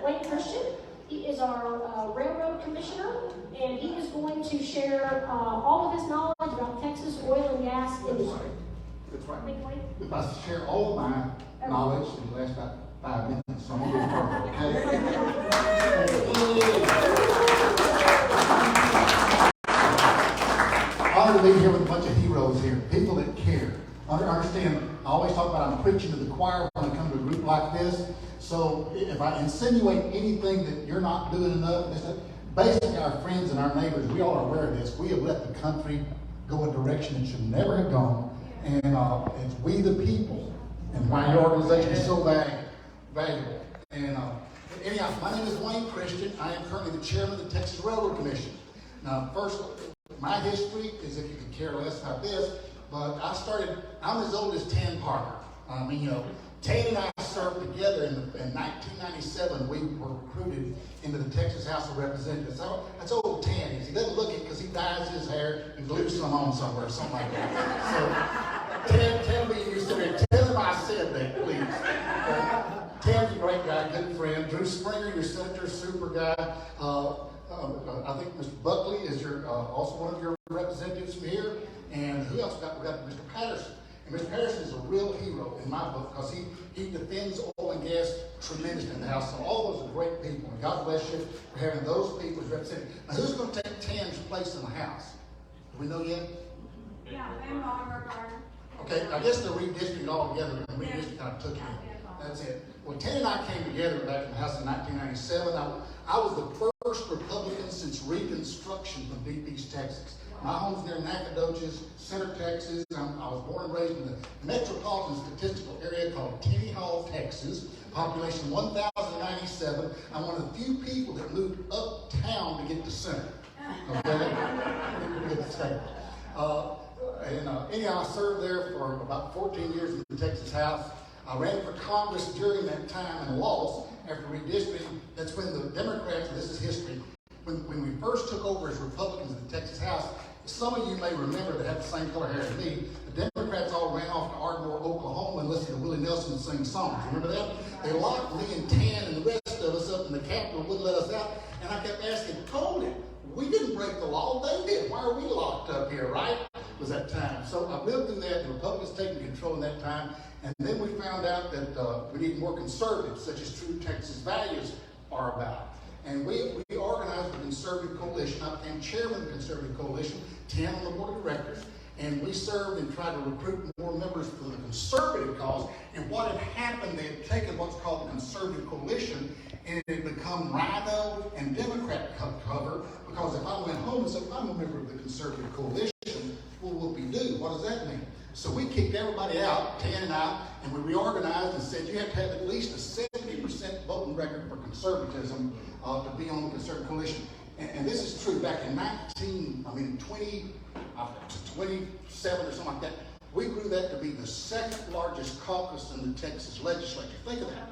Wayne Christian. He is our railroad commissioner, and he is going to share all of his knowledge about Texas oil and gas industry. That's right. If I share all of my knowledge, it'll last about 5 minutes, so I'm going to go Honored to be here with a bunch of heroes here, people that care. Understand, I always talk about I'm preaching to the choir when I come to a group like this. So if I insinuate anything that you're not doing enough, basically our friends and our neighbors, we all are aware of this. We have let the country go a direction it should never have gone. And it's we the people, and why your organization is so valuable. And anyhow, my name is Wayne Christian. I am currently the chairman of the Texas Railroad Commission. Now, first, my history is, if you could care less about this, but I'm as old as Tan Parker. I mean, Tan and I served together in 1997. We were recruited into the Texas House of Representatives. That's old Tan. He doesn't look it because he dyes his hair and glues some on somewhere, something like that. So, Tan, tell me you said it. Tell him I said that, please. Tan's a great guy, good friend. Drew Springer, your senator, super guy. I think Mr. Buckley is also one of your representatives from here. And who else we got Mr. Patterson. And Mr. Patterson is a real hero in my book because he defends oil and gas tremendously in the House. So all those are great people. And God bless you for having those people as representatives. Now, who's going to take Tan's place in the House? Do we know yet? Yeah, I'm Oliver Gardner. Okay, I guess they're redistricting all together. And redistricting kind of took in. That's it. Well, Tan and I came together back in the House in 1997. I was the first Republican since Reconstruction from Deep East Texas. My home's near Nacogdoches, Center, Texas. I was born and raised in the metropolitan statistical area called Tenny Hall, Texas. Population 1,097. I'm one of the few people that moved uptown to get to Center. Okay? Anyhow, I served there for about 14 years in the Texas House. I ran for Congress during that time and lost after redistricting. That's when the Democrats, and this is history, when we first took over as Republicans in the Texas House, some of you may remember that have the same color hair as me. The Democrats all ran off to Ardmore, Oklahoma and listened to Willie Nelson sing songs. Remember that? They locked me and Tan and the rest of us up in the Capitol, wouldn't let us out. And I kept asking, hold it. We didn't break the law, they did. Why are we locked up here, right? Was that time. So I lived through that. The Republicans taking control in that time. And then we found out that we need more conservatives, such as true Texas values are about. And we organized the Conservative Coalition. I became chairman of the Conservative Coalition, 10 on the board of directors. And we served and tried to recruit more members for the conservative cause. And what had happened, they had taken what's called the Conservative Coalition, and it had become Rhino and Democrat cover. Because if I went home and said, I'm a member of the Conservative Coalition, well, whoop-de-doo, what does that mean? So we kicked everybody out, Tan and I, and we reorganized and said you have to have at least a 70% voting record for conservatism to be on the Conservative Coalition. And this is true. Back in 27 or something like that, we grew that to be the second largest caucus in the Texas legislature. Think of that.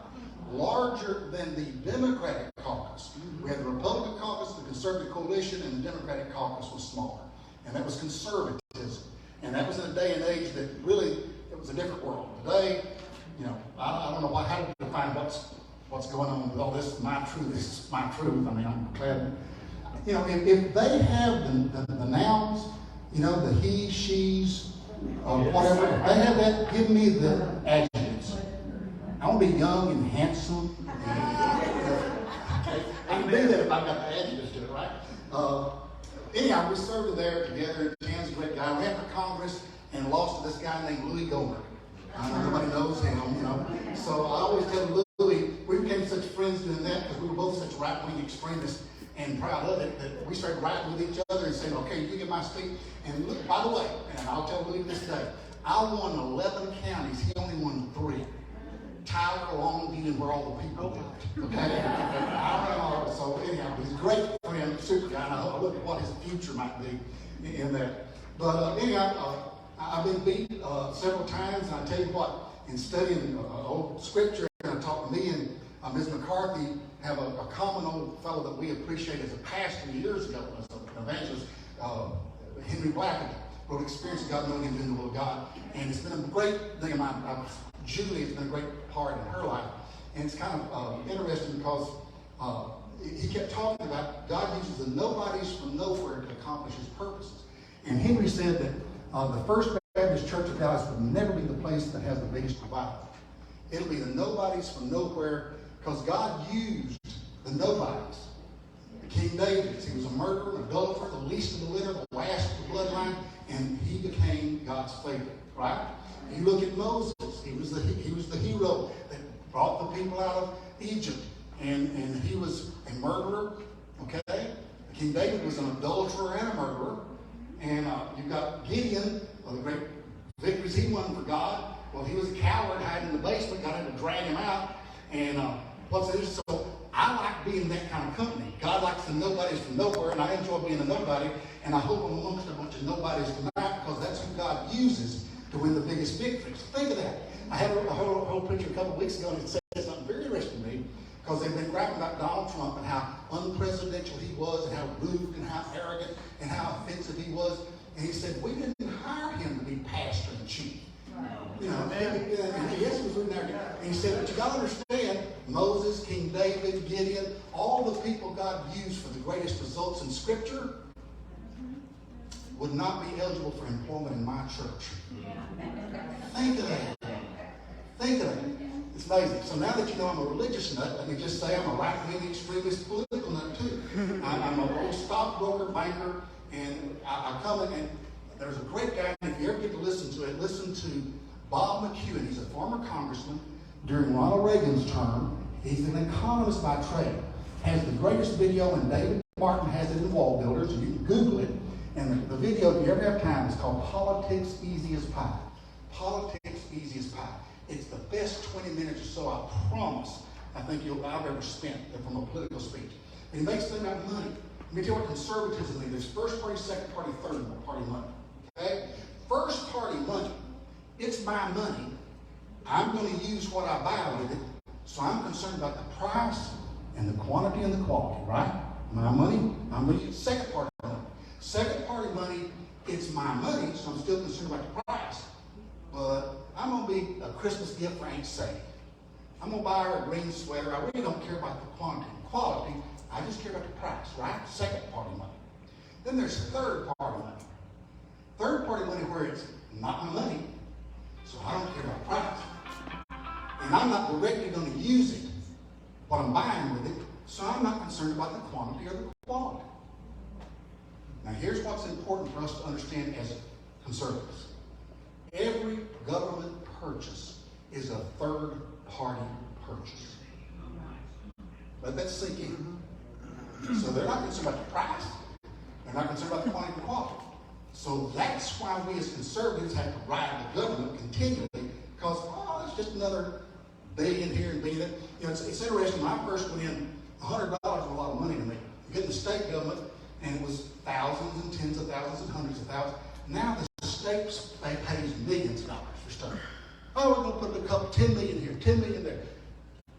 Larger than the Democratic caucus. We had the Republican caucus, the Conservative Coalition, and the Democratic caucus was smaller. And that was conservatism. And that was in a day and age that really, it was a different world. Today, I don't know how to define what's going on with all this. My truth is my truth. I mean, I'm glad. If they have the nouns, the he, she's, whatever, if they have that, give me the adjectives. I want to be young and handsome. I can do that if I've got the adjectives to it, right? Anyhow, we served there together. Tan's a great guy. We ran for Congress and lost to this guy named Louis Gohmert. Nobody knows him, So I always tell Louis, we became such friends doing that because we were both such right-wing extremists and proud of it that we started writing with each other and saying, okay, you get my seat. And look, by the way, and I'll tell Louis this day, I won 11 counties. He only won 3. Tyler, Longview, and where all the people lived. Okay? So anyhow, he's a great friend, super guy, and I look at what his future might be in that. But anyhow, I've been beat several times, and I tell you what, in studying old scripture, and I talked to me and Ms. McCarthy have a common old fellow that we appreciate as a pastor years ago, as an evangelist, Henry Blackaby, wrote Experience of God Knowing Him in the Will of God. And it's been a great thing. Julie has been a great part in her life. And it's kind of interesting because he kept talking about God uses the nobodies from nowhere to accomplish his purposes. And Henry said that the First Baptist Church of Dallas would never be the place that has the biggest revival. It'll be the nobodies from nowhere, because God used the nobodies. King David, he was a murderer, an adulterer, the least of the litter, the last of the bloodline, and he became God's favorite, right? You look at Moses, he was the hero that brought the people out of Egypt, and he was a murderer, okay? King David was an adulterer and a murderer, and you've got Gideon, the great victories he won for God. Well, he was a coward hiding in the basement, God had to drag him out, and what's it? So I like being that kind of company. God likes the nobodies from nowhere, and I enjoy being a nobody, and I hope I'm amongst a bunch of nobodies tonight, because that's who God uses to win the biggest victories. Think of that. I had a whole preacher a couple of weeks ago, and it said something very interesting to me, because they've been rapping about Donald Trump and how unpresidential he was, and how rude and how arrogant and how offensive he was. And he said, we didn't hire him to be pastor and chief. You know, and yes, he was really arrogant. And he said, but you got to understand, Moses, King David, Gideon, all the people God used for the greatest results in Scripture would not be eligible for employment in my church. Think of that. Think of that. It's amazing. So now that you know I'm a religious nut, let me just say I'm a right-wing extremist political nut too. I'm a old stockbroker, banker, and I come in, and there's a great guy, and if you ever get to listen to it, listen to Bob McEwen. He's a former congressman during Ronald Reagan's term. He's an economist by trade. Has the greatest video, and David Martin has it in Wall Builders, and you can Google it. And the video, if you ever have time, is called Politics Easy as Pie. Politics Easy as Pie. It's the best 20 minutes or so, I promise, I think I've ever spent from a political speech. And he makes them out of money. Let me tell you what conservatism is. There's first party, second party, third party money. Okay? First party money. It's my money. I'm going to use what I buy with it, so I'm concerned about the price and the quantity and the quality, right? My money, I'm going to use second party money. Second party money, it's my money, so I'm still concerned about the price. But I'm going to be a Christmas gift for Aunt Sadie. I'm going to buy her a green sweater. I really don't care about the quantity and quality. I just care about the price, right? Second party money. Then there's third party money. Third party money where it's not my money, so I don't care about price. And I'm not directly going to use it, what I'm buying with it, so I'm not concerned about the quantity or the quality. Now here's what's important for us to understand as conservatives. Every government purchase is a third party purchase. Let that sink in. So they're not concerned about the price. They're not concerned about the quantity and quality. So that's why we as conservatives have to ride the government continually, because, it's just another billion here and billion there. You know, it's interesting. When I first went in, $100 was a lot of money to me. You get the state government, and it was thousands and tens of thousands and hundreds of thousands. Now the state pays millions of dollars for stuff. Oh, we're going to put $10 million here, $10 million there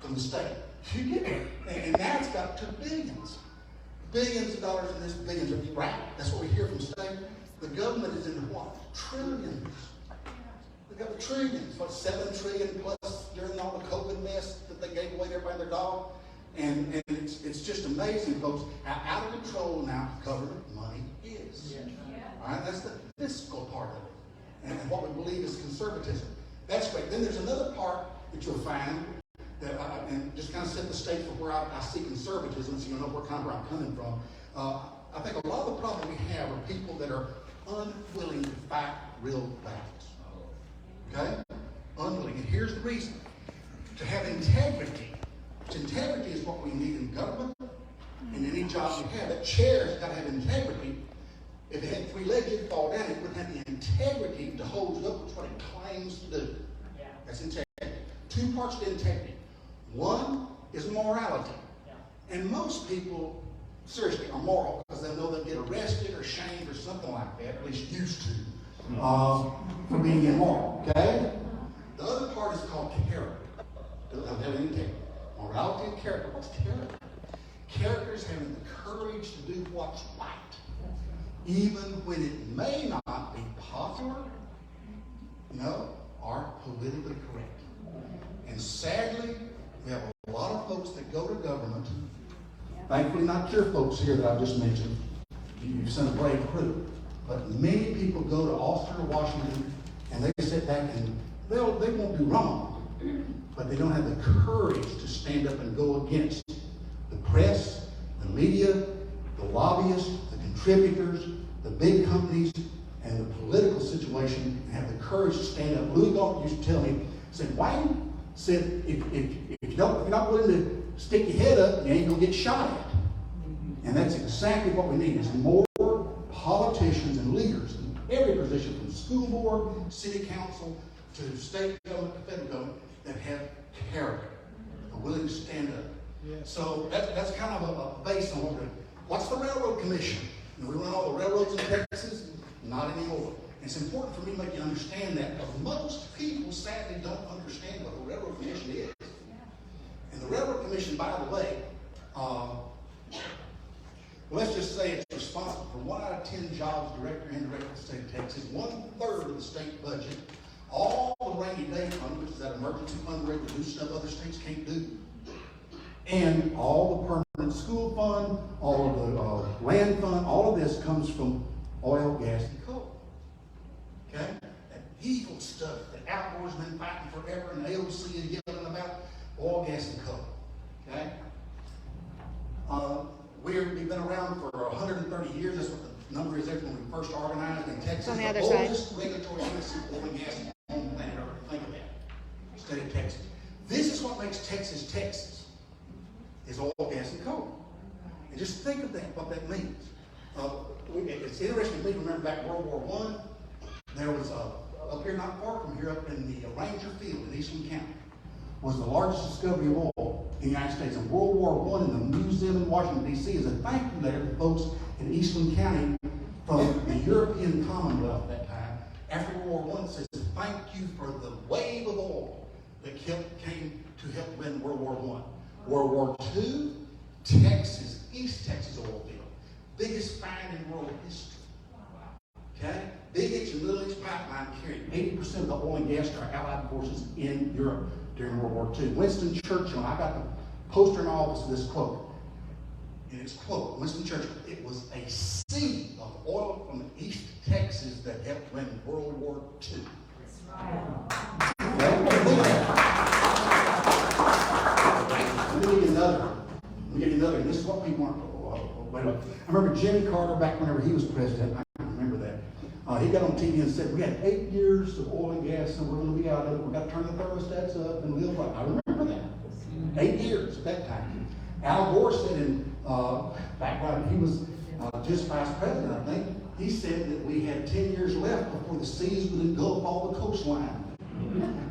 from the state. You get it. And now it's got to billions. Billions of dollars in this, billions of, right? That's what we hear from the state. The government is in what? Trillions. They got the trillions. What, 7 trillion plus during all the COVID mess that they gave away to everybody and their dog? And it's just amazing, folks, how out of control now government money is. Yeah. All right? That's the fiscal part of it. And what we believe is conservatism. That's great. Then there's another part that you'll find that and just kind of set the stage for where I see conservatism, so you know where I'm coming from. I think a lot of the problem we have are people that are unwilling to fight real battles. Okay? Unwilling. And here's the reason. To have integrity. Integrity is what we need in government and any job we have. That chair's got to have integrity. If it had 3 legs, it'd fall down. It wouldn't have the integrity to hold it up with what it claims to do. Yeah. That's integrity. 2 parts to integrity. One is morality. Yeah. And most people, seriously, are moral because they know they'll get arrested or shamed or something like that, at least used to, for being immoral. Okay? The other part is called character. Having integrity. Morality and character. What's character? Character is having the courage to do what's right, even when it may not be popular, or politically correct. And sadly, we have a lot of folks that go to government Thankfully, not your folks here that I just mentioned. You've sent a brave crew. But many people go to Austin or Washington, and they sit back and they won't do wrong, but they don't have the courage to stand up and go against the press, the media, the lobbyists, the contributors, the big companies, and the political situation, and have the courage to stand up. Louis Goldman used to tell me, said, Wayne said, if you're not willing to stick your head up, you ain't gonna get shot at. And that's exactly what we need, is more politicians and leaders in every position, from school board, city council, to state government, to federal government, that have character, are willing to stand up. Yeah. So that's kind of a base on what we're doing. What's the Railroad Commission? And we run all the railroads in Texas? Not anymore. It's important for me to make you understand that, because most people sadly don't understand what the Railroad Commission is. And the Railroad Commission, by the way, let's just say it's responsible for 1 out of 10 jobs, direct or indirect, in the state of Texas, 1/3 of the state budget, all the rainy day fund, which is that emergency fund where we do stuff other states can't do, and all the permanent school fund, all of the land fund, all of this comes from oil, gas, and coal. Okay? That evil stuff that Outdoor's been fighting forever, and AOC is yelling about oil, gas, and coal. Okay? We've been around for 130 years. That's what the number is there when we first organized in Texas. On the the other oldest side. regulatory agency for oil and gas on the planet Earth. Think of that. State of Texas. This is what makes Texas, Texas, is oil, gas, and coal. And just think of that, what that means. It's interesting to me to remember back in World War I, there was up here not far from here, up in the Ranger Field in Eastland County, was the largest discovery of oil in the United States. In World War I, in the museum in Washington, D.C., is a thank you letter to folks in Eastland County from the European Commonwealth at that time. After World War I, it says, thank you for the wave of oil that came to help win World War I. World War II, Texas, East Texas oil field. Biggest find in world history. Okay? Big Itch and Little Itch pipeline carried 80% of the oil and gas to our Allied forces in Europe during World War II. Winston Churchill, I got the poster in office of this quote. And it's quote, Winston Churchill, it was a sea of oil from East Texas that helped win World War II. Okay? Let me give you another. And this is what people aren't. I remember Jimmy Carter back whenever he was president. I can remember that. He got on TV and said, we had 8 years of oil and gas, and we're going to be out of it. We've got to turn the thermostats up and live right. I remember that. 8 years at that time. Al Gore said back when he was just vice president, I think, he said that we had 10 years left before the seas would engulf all the coastline.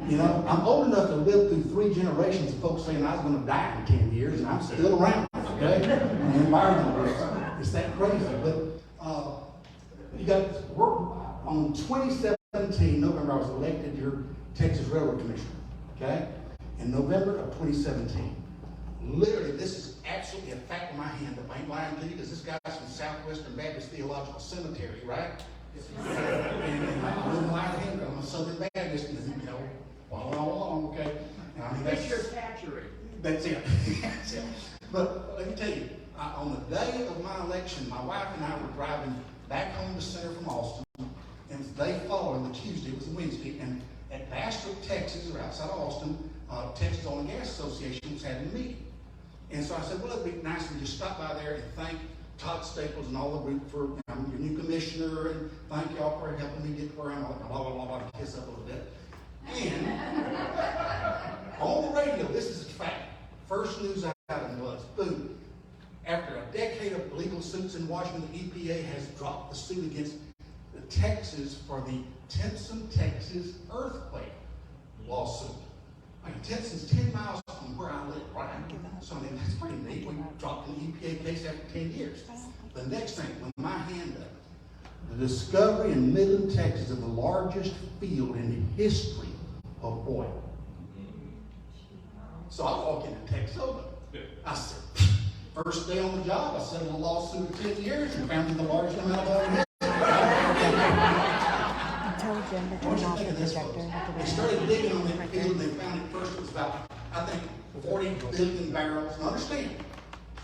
You know, I'm old enough to live through 3 generations of folks saying I was going to die in 10 years, and I'm still around. Okay? And the environment is that crazy. But you got on 2017, November, I was elected your Texas Railroad Commissioner. Okay? In November of 2017. Literally, this is absolutely a fact in my hand. I ain't lying to you, because this guy's from Southwestern Baptist Theological Cemetery, right? And I wouldn't lie to him. I'm a Southern Baptist, and you know, okay? And I mean, that's your catchery. That's it. That's it. But let me tell you, on the day of my election, my wife and I were driving back home to Center from Austin, and the day following, the Tuesday, it was a Wednesday, and at Bastrop, Texas, or outside of Austin, Texas Oil and Gas Association was having a meeting. And so I said, well, it'd be nice if we just stop by there and thank Todd Staples and all the group for your new commissioner, and thank y'all for helping me get to where I'm at, blah, blah, blah, blah, kiss up a little bit. And on the radio, this is a fact. First news item was, boom, after a decade of legal suits in Washington, the EPA has dropped the suit against Texas for the Timpson, Texas earthquake lawsuit. I mean, Timpson's 10 miles from where I live, right? So, I mean, that's pretty neat. We dropped an EPA case after 10 years. The next thing, with my hand up, the discovery in Midland, Texas, of the largest field in the history of oil. So I walk into Texoma. I said, first day on the job, I settled a lawsuit of 10 years and found the largest amount of oil in history. Tell Jim to I want turn you to off think the of this, projector. folks. They started digging on that field, and they found it first. It was about, I think, 40 billion barrels. Now understand,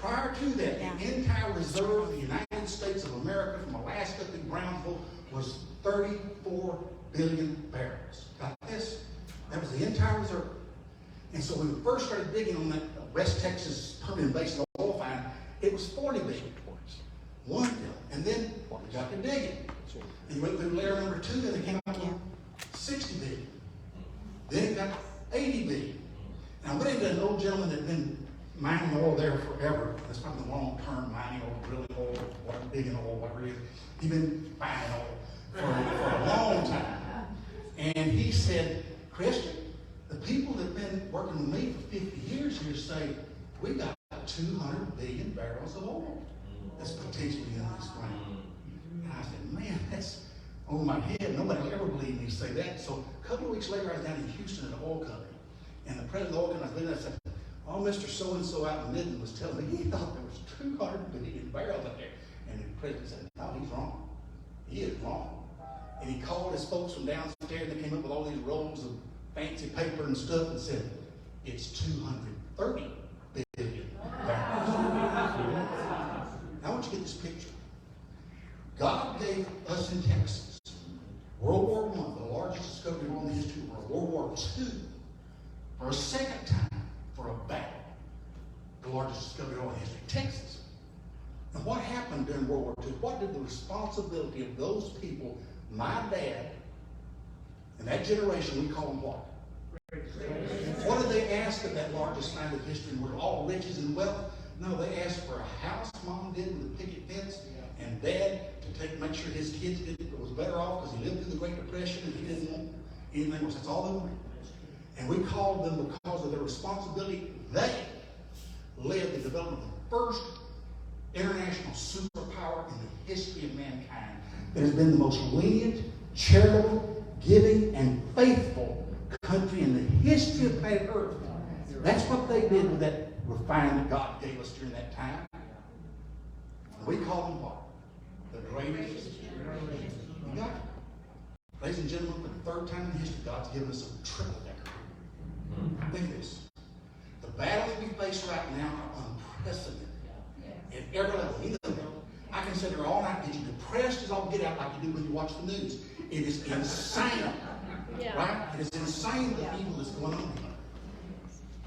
Prior to that, the entire reserve of the United States of America from Alaska to Brownsville was 34 billion barrels. Got this? That was the entire reserve. And so when we first started digging on that West Texas Permian Basin oil find, it was 40 billion. 1 billion. And then we got to digging. And you went through layer number 2, and it came out with 60 billion. Then it got 80 billion. Now I'm getting to an old gentleman that had been mining oil there forever. That's probably the long-term mining oil, drilling oil, digging oil, whatever it is. He's been buying oil for a long time. And he said, Christian, the people that have been working with me for 50 years here say, we got 200 billion barrels of oil that's potentially in this ground. And I said, man, that's over my head. Nobody will ever believe me say that. So a couple of weeks later, I was down in Houston at an oil company. And the president of the oil company, I was looking at it, I said, oh, Mr. So-and-so out in Midland was telling me he thought there was 200 billion barrels out there. And the president said, no, he's wrong. He is wrong. And he called his folks from downstairs, and they came up with all these rolls of fancy paper and stuff and said, it's 230 billion barrels. I want you to get this picture. God gave us in Texas World War I, the largest discovery in the history of the world, World War II, for a second time for a battle, the largest discovery in the history of Texas. And what happened during World War II? What did the responsibility of those people, my dad, and that generation, we call them what? What did they ask of that largest land of history? Were all riches and wealth? No, they asked for a house, Mom did, with a picket fence, and Dad to make sure his kids was better off because he lived through the Great Depression and he didn't want anything else. That's all they wanted. And we called them because of their responsibility. They led the development of the first international superpower in the history of mankind that has been the most lenient, charitable, giving, and faithful country in the history of planet Earth. That's what they did with that refinement God gave us during that time. And we call them what? The greatest. You got it? Ladies and gentlemen, for the third time in history, God's given us a triple decker. Think of this. The battles we face right now are unprecedented. At every level. You know, I can sit there all night, get you depressed as all get out like you do when you watch the news. It is insane. Right? It is insane the evil that's going on here.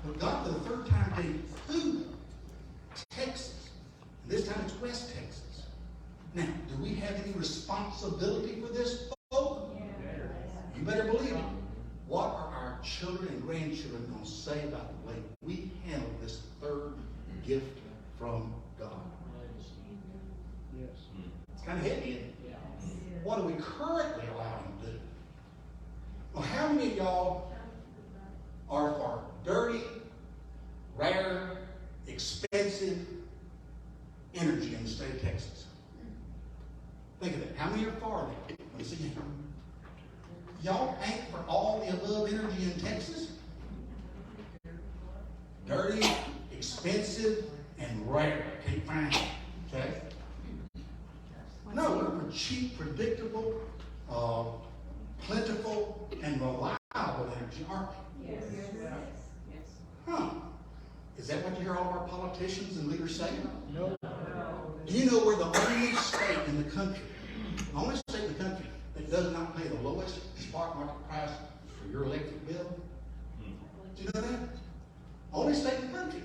But God, for the third time, gave who? Texas. And this time it's West Texas. Now, do we have any responsibility for this, folks? You better believe it. What are our children and grandchildren going to say about the way we handle this third gift from God? It's kind of heavy, isn't it? What are we currently allowing to do? Well, how many of y'all are for dirty, rare, expensive energy in the state of Texas? Think of it. How many are for that? Let me see. Y'all ain't for all the above energy in Texas? Dirty, expensive, and rare. Can't find it. Okay? No, we're for cheap, predictable, plentiful, and reliable energy, aren't we? Yes. Huh. Is that what you hear all of our politicians and leaders say? No. Do you know we're the only state in the country, that does not pay the lowest spot market price for your electric bill? Do you know that? Only state in the country.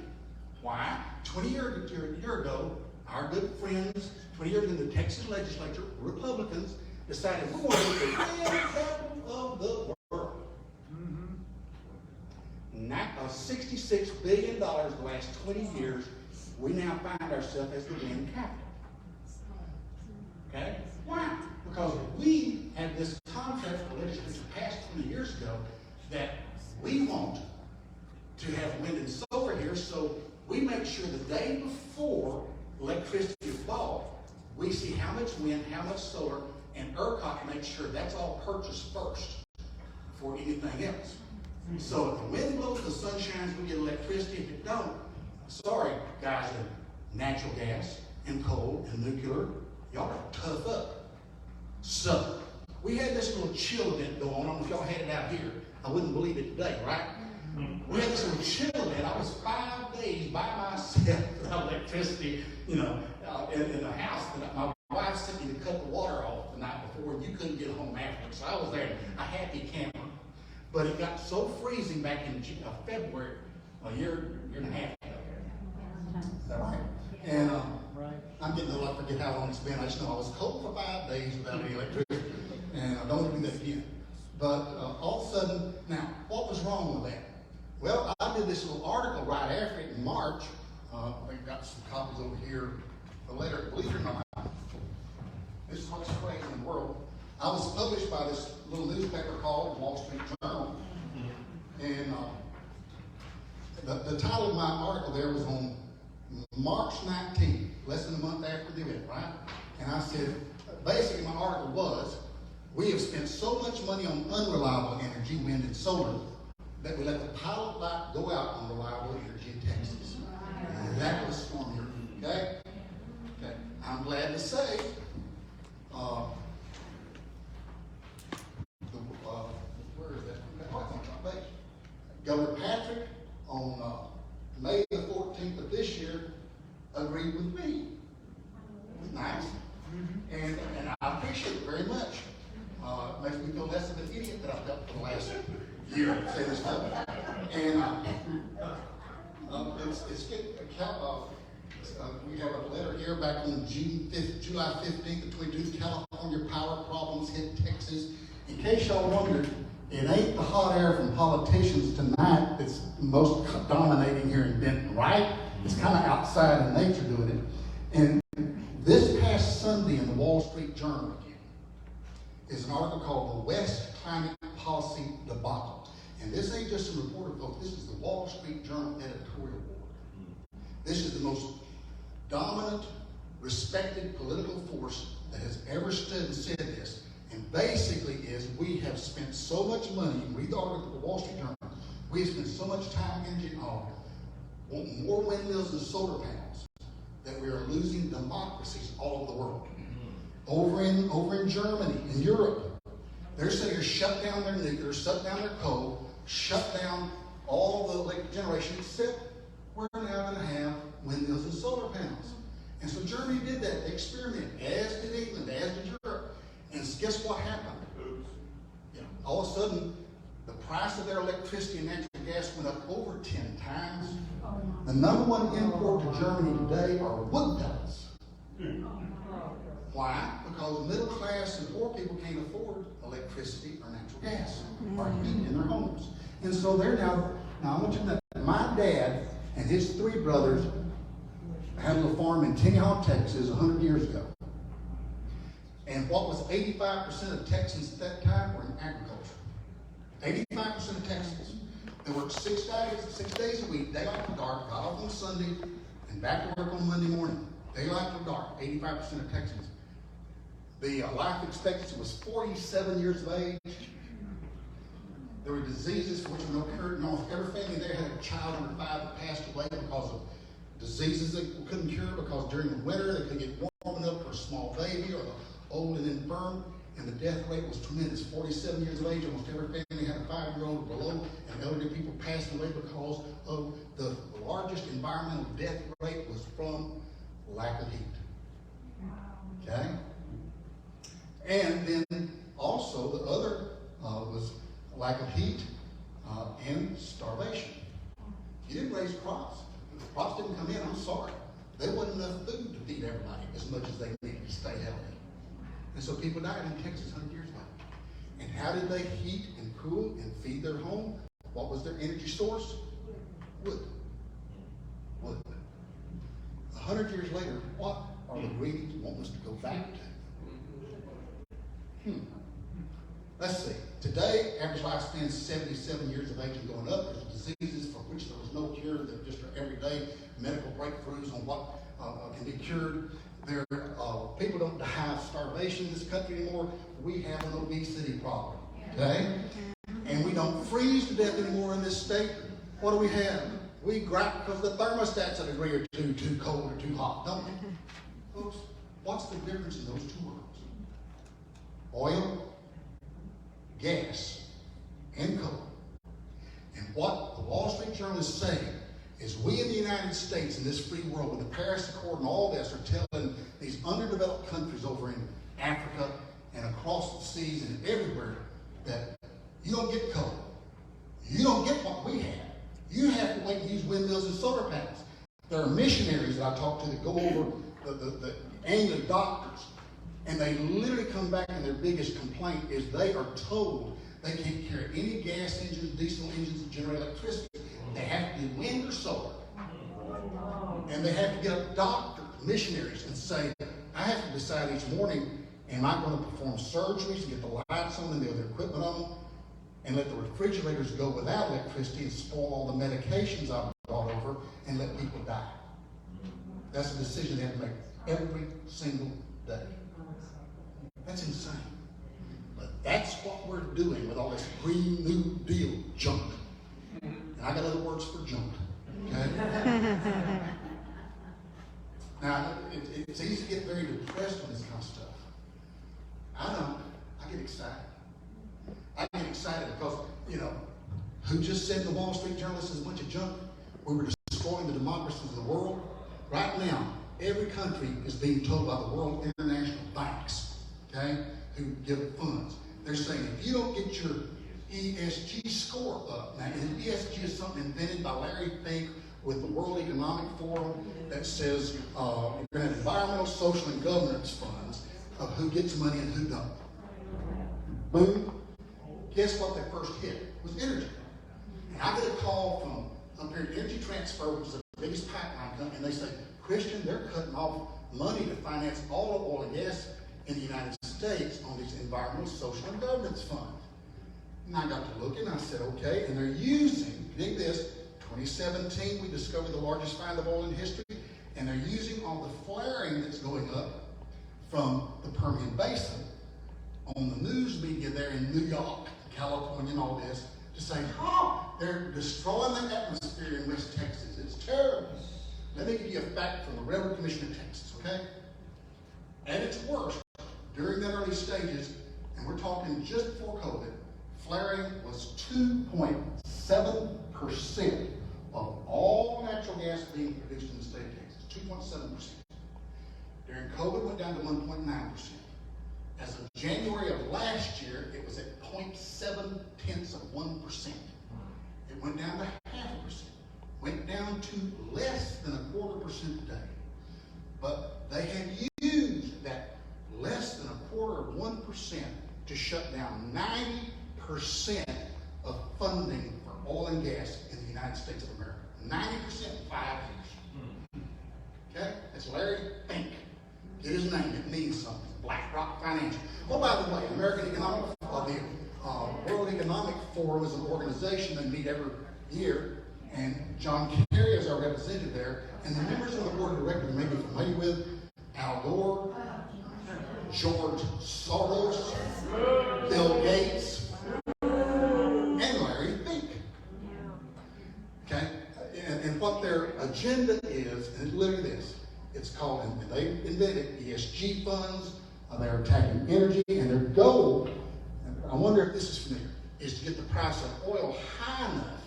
Why? 20 years ago, our good friends, 20 years ago in the Texas legislature, Republicans, decided we're going to be the grand capital of the world. Not $66 billion the last 20 years, we now find ourselves as the wind capital. Okay? Why? Because we had this concept of legislature passed 20 years ago that we want to have wind and solar here, so we make sure the day before electricity is bought, we see how much wind, how much solar, and ERCOT makes sure that's all purchased first before anything else. So if the wind blows, the sun shines, we get electricity. If it don't, sorry, guys in natural gas and coal and nuclear, y'all are tough up. So we had this little chill event going on. I don't know if y'all had it out here. I wouldn't believe it today, right? We had this little chill event. I was 5 days by myself without electricity. electricity, in the house. That my wife sent me to cut the water off the night before, and you couldn't get home afterwards. So I was there, a happy camper. But it got so freezing back in February, a year and a half ago. Is that right? And I'm getting old, I forget how long it's been. I just know I was cold for 5 days without any electricity. And I don't want to do that again. But all of a sudden, now, what was wrong with that? Well, I did this little article right after it in March. I've got some copies over here. The letter, believe it or not, this is what's crazy in the world. I was published by this little newspaper called Wall Street Journal. And the title of my article there was on March 19th, less than a month after the event, right? And I said, basically my article was, we have spent so much money on unreliable energy, wind and solar, that we let the pilot light go out on reliable energy in Texas. And that was storm here, okay? Okay. I'm glad to say, where is that? Oh, it's on top page. Governor Patrick, on May the 14th of this year, agreed with me. It was nice. And I appreciate it very much. It makes me feel less of an idiot that I've felt for the last year saying this stuff. And we have a letter here back on July 15th of 22. California power problems hit Texas. In case y'all wondered, it ain't the hot air from politicians tonight that's most dominating here in Denton, right? It's kind of outside in nature doing it. And this past Sunday in the Wall Street Journal again is an article called The West Climate Policy Debacle. And this ain't just a reporter, folks. This is the Wall Street Journal editorial board. This is the most dominant, respected political force that has ever stood and said this. And basically is, we have spent so much money, read the article at the Wall Street Journal, we have spent so much time, energy, and all, wanting more windmills and solar panels, that we are losing democracies all over the world. Over in Germany, in Europe, they're saying shut down their nuclear, shut down their coal, shut down all the electric generation, except we're now going to have windmills and solar panels. And so Germany did that experiment, as did England, as did Europe. And guess what happened? All of a sudden, the price of their electricity and natural gas went up over 10 times. The number one import to Germany today are wood pellets. Why? Because middle class and poor people can't afford electricity or natural gas or heat in their homes. And so they're now I want you to know, my dad and his 3 brothers had a little farm in Tingham, Texas 100 years ago. And what was 85% of Texans at that time were in agriculture. 85% of Texans. They worked 6 days a week, daylight to dark, got off on Sunday, and back to work on Monday morning. Daylight to dark, 85% of Texans. The life expectancy was 47 years of age. There were diseases for which were no cure. Almost every family there had a child under 5 that passed away because of diseases they couldn't cure, because during the winter they couldn't get warm enough for a small baby, or the old and infirm, and the death rate was tremendous. 47 years of age, almost every family had a 5-year-old or below, and elderly people passed away because of the largest environmental death rate was from lack of heat. Okay? And then also the other was lack of heat and starvation. You didn't raise crops. If the crops didn't come in, I'm sorry. There wasn't enough food to feed everybody as much as they needed to stay healthy. And so people died in Texas 100 years ago. And how did they heat and cool and feed their home? What was their energy source? Wood. Wood. 100 years later, what are the greedy want us to go back to? Let's see. Today, average lifespan is 77 years of age and going up. There's diseases for which there was no cure. They're just everyday medical breakthroughs on what can be cured. People don't die of starvation in this country anymore. We have an obesity problem. Okay? And we don't freeze to death anymore in this state. What do we have? We gripe because the thermostat's a degree or two too cold or too hot, don't we? Folks, what's the difference in those 2 words? Oil, gas, and coal. And what the Wall Street Journal is saying is we in the United States, in this free world, with the Paris Accord and all this, are telling these underdeveloped countries over in Africa and across the seas and everywhere that you don't get coal. You don't get what we have. You have to wait and use windmills and solar panels. There are missionaries that I talk to that go over the annual doctors, and they literally come back and their biggest complaint is they are told they can't carry any gas engines, diesel engines that generate electricity. They have to do wind or solar. And they have to get up doctors, missionaries, and say, I have to decide each morning, am I going to perform surgeries and get the lights on and the other equipment on, and let the refrigerators go without electricity and spoil all the medications I've brought over and let people die? That's a decision they have to make every single day. That's insane. But that's what we're doing with all this Green New Deal junk. And I got other words for junk. Okay? Now, it's easy to get very depressed on this kind of stuff. I don't. I get excited. I get excited because, who just said in the Wall Street Journal this is a bunch of junk? We were destroying the democracies of the world. Right now, every country is being told by the World International Banks, okay, who give funds. They're saying if you don't get your ESG score up, now ESG is something invented by Larry Fink with the World Economic Forum that says you're going to have environmental, social, and governance funds of who gets money and who don't. Boom. Guess what they first hit? Was energy. And I get a call from up here at Energy Transfer, which is the biggest pipeline company, and they say, Christian, they're cutting off money to finance all of oil and gas in the United States on these environmental, social, and governance funds. And I got to look and I said, okay, and they're using, dig this, 2017 we discovered the largest find of oil in history, and they're using all the flaring that's going up from the Permian Basin on the news media there in New York, California, and all this, to say, they're destroying the atmosphere in West Texas. It's terrible. Let me give you a fact from the Railroad Commission of Texas, okay? At its worst, during the early stages, and we're talking just before COVID, flaring was 2.7% of all natural gas being produced in the state of Texas. 2.7%. During COVID, it went down to 1.9%. As of January of last year, it was at 0.7%. It went down to 0.5%. Went down to less than 0.25% today. But they have used that less than 1% to shut down 90% of funding for oil and gas in the United States of America. 90% in 5 years. Okay? That's Larry Fink. Get his name, it means something. BlackRock Financial. Oh, by the way, the World Economic Forum is an organization that meet every year, and John Kerry is our representative there, and the members of the board of directors you may be familiar with: Al Gore, George Soros, Bill Gates, and Larry Fink. Okay? And what their agenda is literally this. It's called, and they invented ESG funds. They're attacking energy, and their goal, I wonder if this is familiar, is to get the price of oil high enough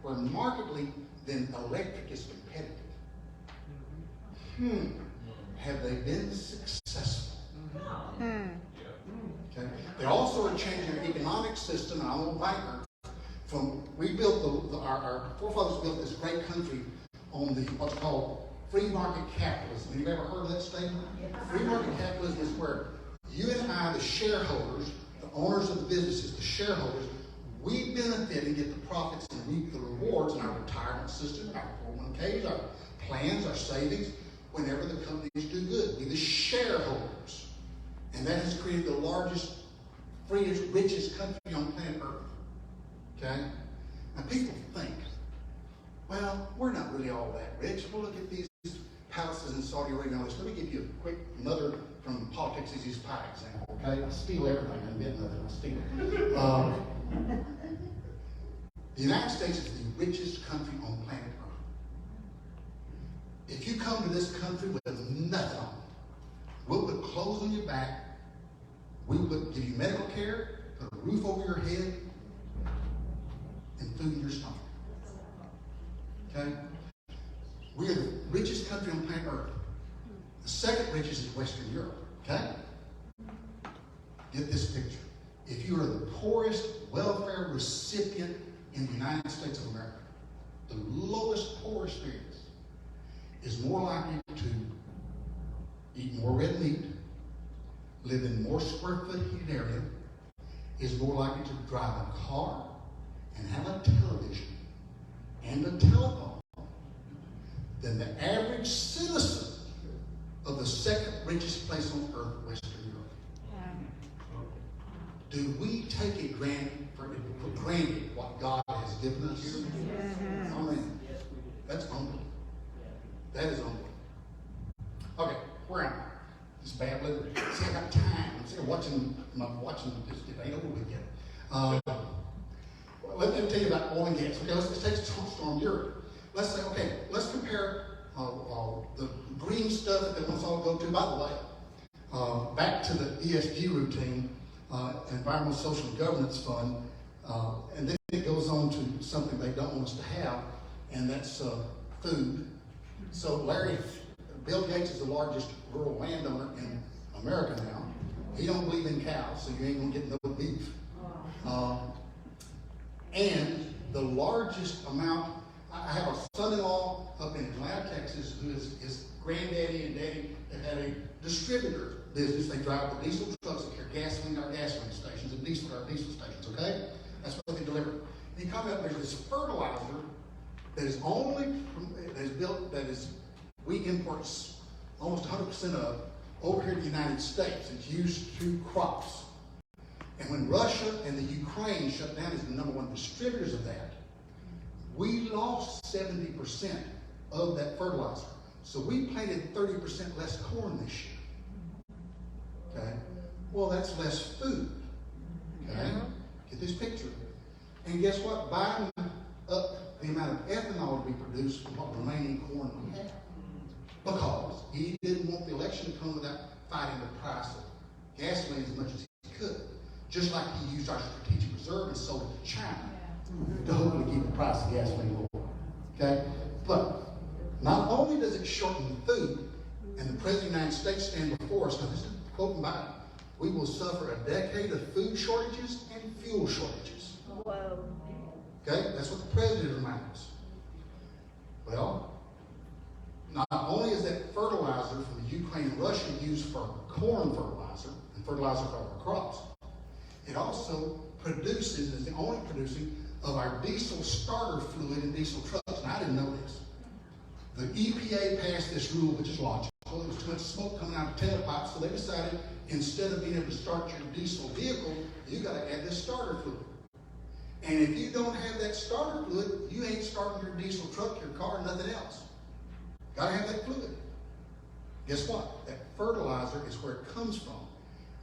where markedly then electric is competitive. Have they been successful? Okay. They also are changing their economic system, and I'm a banker. We built our forefathers built this great country on the what's called free market capitalism. Have you ever heard of that statement? Free market capitalism is where you and I, the shareholders, the owners of the businesses, the shareholders, we benefit and get the profits and reap the rewards in our retirement system, our 401ks, our plans, our savings, whenever the companies do good. We, the shareholders. And that has created the largest, freest, richest country on planet Earth. Okay? Now people think, well, we're not really all that rich. Well, look at these palaces in Saudi Arabia and all this. Let me give you another from politics easy pie example, okay? I steal everything. I invent nothing. I steal it. The United States is the richest country on planet Earth. If you come to this country with nothing on, we'll put clothes on your back, we'll give you medical care, put a roof over your head, and food in your stomach. Okay? We are the richest country on planet Earth. The second richest is Western Europe. Okay? Get this picture. If you are the poorest welfare recipient in the United States of America, the lowest poor experience is more likely to eat more red meat, live in more square foot heated area, is more likely to drive a car and have a television and a telephone than the average citizen of the second richest place on earth, Western Europe. Do we take it for granted what God has given us? I mean, that's unbelievable. That is unbelievable. Okay, where am I? This bad liver. See, I got time. I'm sitting watching this debate over with yet. Let me tell you about oil and gas. Okay, let's take Storm Europe. Let's say, okay, let's compare the green stuff that wants all go to. By the way, back to the ESG routine, Environmental Social Governance Fund, and then it goes on to something they don't want us to have, and that's food. So Bill Gates is the largest rural landowner in America now. He don't believe in cows, so you ain't gonna get no beef. And the largest amount, I have a son-in-law up in Atlanta, Texas, who is his granddaddy and daddy that had a distributor business. They drive the diesel trucks that carry gasoline at our gasoline stations and diesel at our diesel stations, okay? That's what they deliver. And he comes up, there's this fertilizer that is we import almost 100% of over here to the United States. It's used through crops. And when Russia and the Ukraine shut down as the #1 distributors of that, we lost 70% of that fertilizer. So we planted 30% less corn this year. Okay? Well, that's less food. Okay? Get this picture. And guess what? Biden upped the amount of ethanol to be produced from what remaining corn we had. Because he didn't want the election to come without fighting the price of gasoline as much as he could. Just like he used our strategic reserve and sold it to China to hopefully keep the price of gasoline low. Okay? But not only does it shorten food, and the President of the United States stand before us, now this is quoting Biden, we will suffer a decade of food shortages and fuel shortages. Whoa. Okay? That's what the President reminds us. Well, not only is that fertilizer from the Ukraine and Russia used for corn fertilizer and fertilizer for our crops, it also produces, is the only producing of our diesel starter fluid in diesel trucks. And I didn't know this. The EPA passed this rule, which is logical. There was too much smoke coming out of tailpipes, so they decided instead of being able to start your diesel vehicle, you got to add this starter fluid. And if you don't have that starter fluid, you ain't starting your diesel truck, your car, nothing else. Got to have that fluid. Guess what? That fertilizer is where it comes from.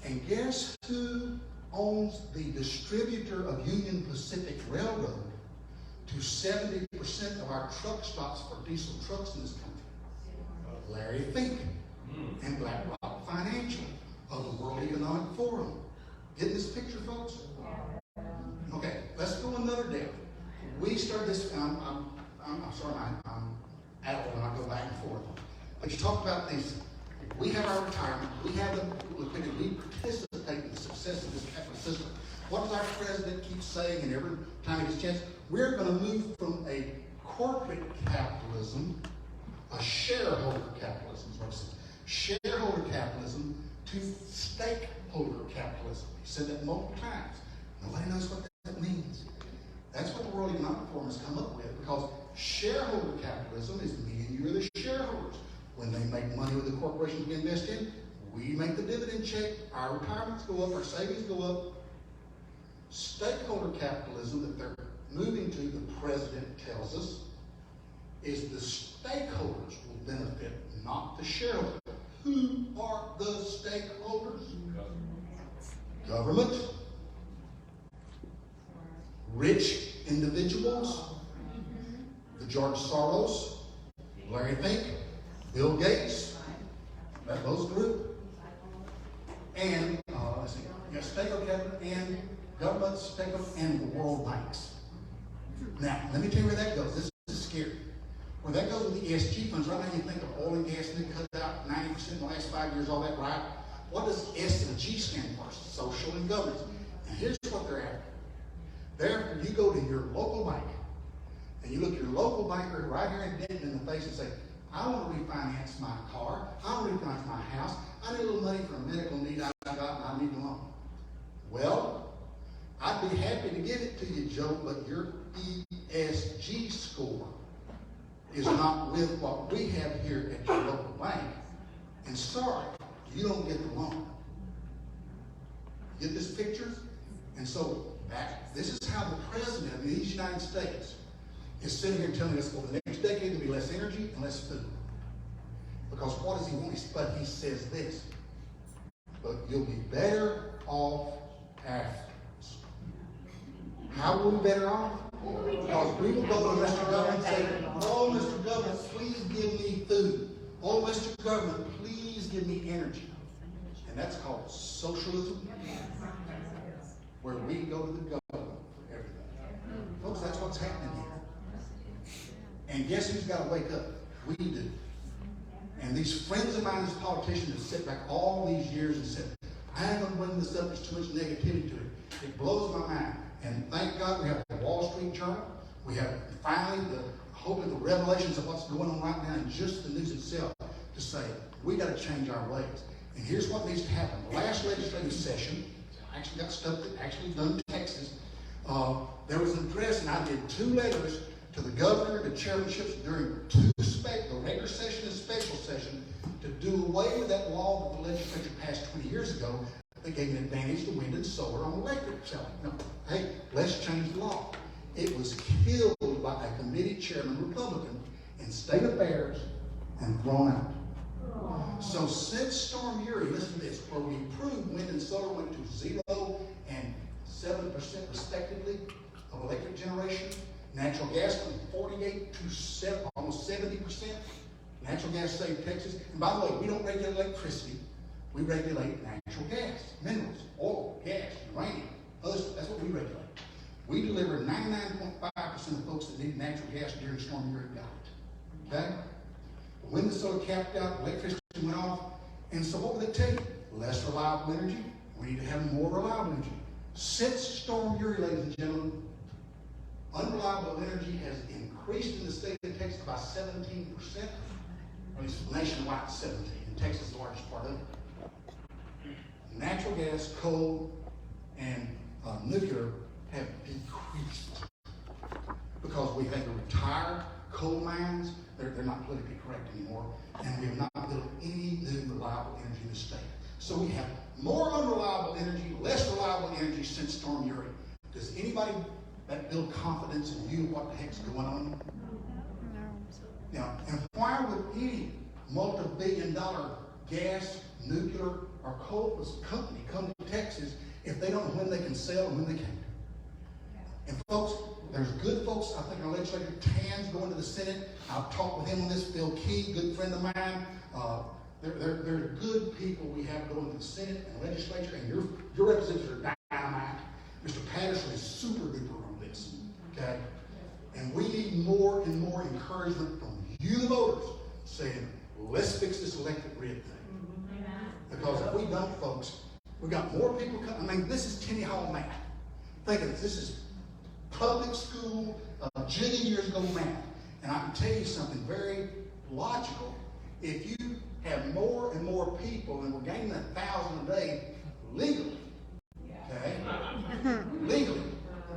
And guess who owns the distributor of Union Pacific Railroad to 70% of our truck stops for diesel trucks in this country? Larry Fink and BlackRock Financial of the World Economic Forum. Get this picture, folks? Okay, let's go another day. We started this, I'm sorry, I'm adult when I go back and forth. But you talk about these, we have our retirement, we have the liquidity, we participate in the success of this capitalist system. What does our president keep saying, and every time he gets a chance? We're going to move from a corporate capitalism, a shareholder capitalism, is what he says. Shareholder capitalism to stakeholder capitalism. He said that multiple times. Nobody knows what that means. That's what the World Economic Forum has come up with, because shareholder capitalism is me and you are the shareholders. When they make money with the corporations we invest in, we make the dividend check, our retirements go up, our savings go up. Stakeholder capitalism that they're moving to, the president tells us, is the stakeholders will benefit, not the shareholders. Who are the stakeholders? Government, rich individuals, the George Soros, Larry Fink, Bill Gates, those group, and let's see, you got stakeholder capital and government, stakeholder, and the world banks. Now, let me tell you where that goes. This is scary. ESG funds, right now you think of oil and gas, and they cut out 90% in the last 5 years, all that, right? What does S and G stand for? Social and governance. And here's what they're after. They're after you go to your local bank, and you look your local banker right here in Denton in the face and say, I want to refinance my car, I want to refinance my house, I need a little money for a medical need I got and I need a loan. Well, I'd be happy to give it to you, Joe, but your ESG score is not with what we have here at your local bank. And sorry, you don't get the loan. Get this picture? And so this is how the president of these United States is sitting here telling us over the next decade there'll be less energy and less food. Because what does he want? But he says this, but you'll be better off afterwards. How will we be better off? Because we will go to Mr. Government and say, oh, Mr. Government, please give me food. Oh, Mr. Government, please give me energy. And that's called socialism, where we go to the government for everything. Folks, that's what's happening here. And guess who's got to wake up? We do. And these friends of mine, these politicians, have sit back all these years and said, I ain't going to bring this up, there's too much negativity to it. It blows my mind. And thank God we have the Wall Street Journal. We have finally hopefully the revelations of what's going on right now in just the news itself to say, we got to change our ways. And here's what needs to happen. The last legislative session, I actually got stuff that actually done in Texas. There was an address, and I did 2 letters to the governor, the chairmanships during 2 the regular session and special session, to do away with that law that the legislature passed 20 years ago that gave an advantage to wind and solar on electric selling. No, hey, let's change the law. It was killed by a committee chairman, Republican, in state affairs and thrown out. So since Storm Uri, listen to this, where we proved wind and solar went to 0 and 7% respectively of electric generation, natural gas from 48 to almost 70%. Natural gas saved Texas. And by the way, we don't regulate electricity. We regulate natural gas, minerals, oil, gas, uranium, other stuff. That's what we regulate. We delivered 99.5% of folks that need natural gas during Storm Uri got it. Okay? When the solar capped out, electricity went off. And so what would they tell you? Less reliable energy. We need to have more reliable energy. Since Storm Uri, ladies and gentlemen, unreliable energy has increased in the state of Texas by 17%. At least nationwide, 17. And Texas is the largest part of it. Natural gas, coal, and nuclear have decreased because we had to retire coal mines. They're not politically correct anymore. And we have not built any new reliable energy in the state. So we have more unreliable energy, less reliable energy since Storm Uri. Does anybody that build confidence in you what the heck's going on? Now, and why would any multi-billion-dollar gas, nuclear, or coal company come to Texas if they don't know when they can sell and when they can't? And folks, there's good folks, I think our legislator Tan's going to the Senate. I've talked with him on this, Phil Key, good friend of mine. They're good people we have going to the Senate and legislature, and your representatives are dynamite. Mr. Patterson is super duper on this, okay? And we need more and more encouragement from you, the voters, saying, let's fix this electric grid thing. Because if we don't, folks, we've got more people coming. I mean, this is Tenny Hall math. Think of this. This is public school, a jillion years ago math. And I can tell you something very logical. If you have more and more people, and we're gaining 1,000 a day legally, okay? Legally,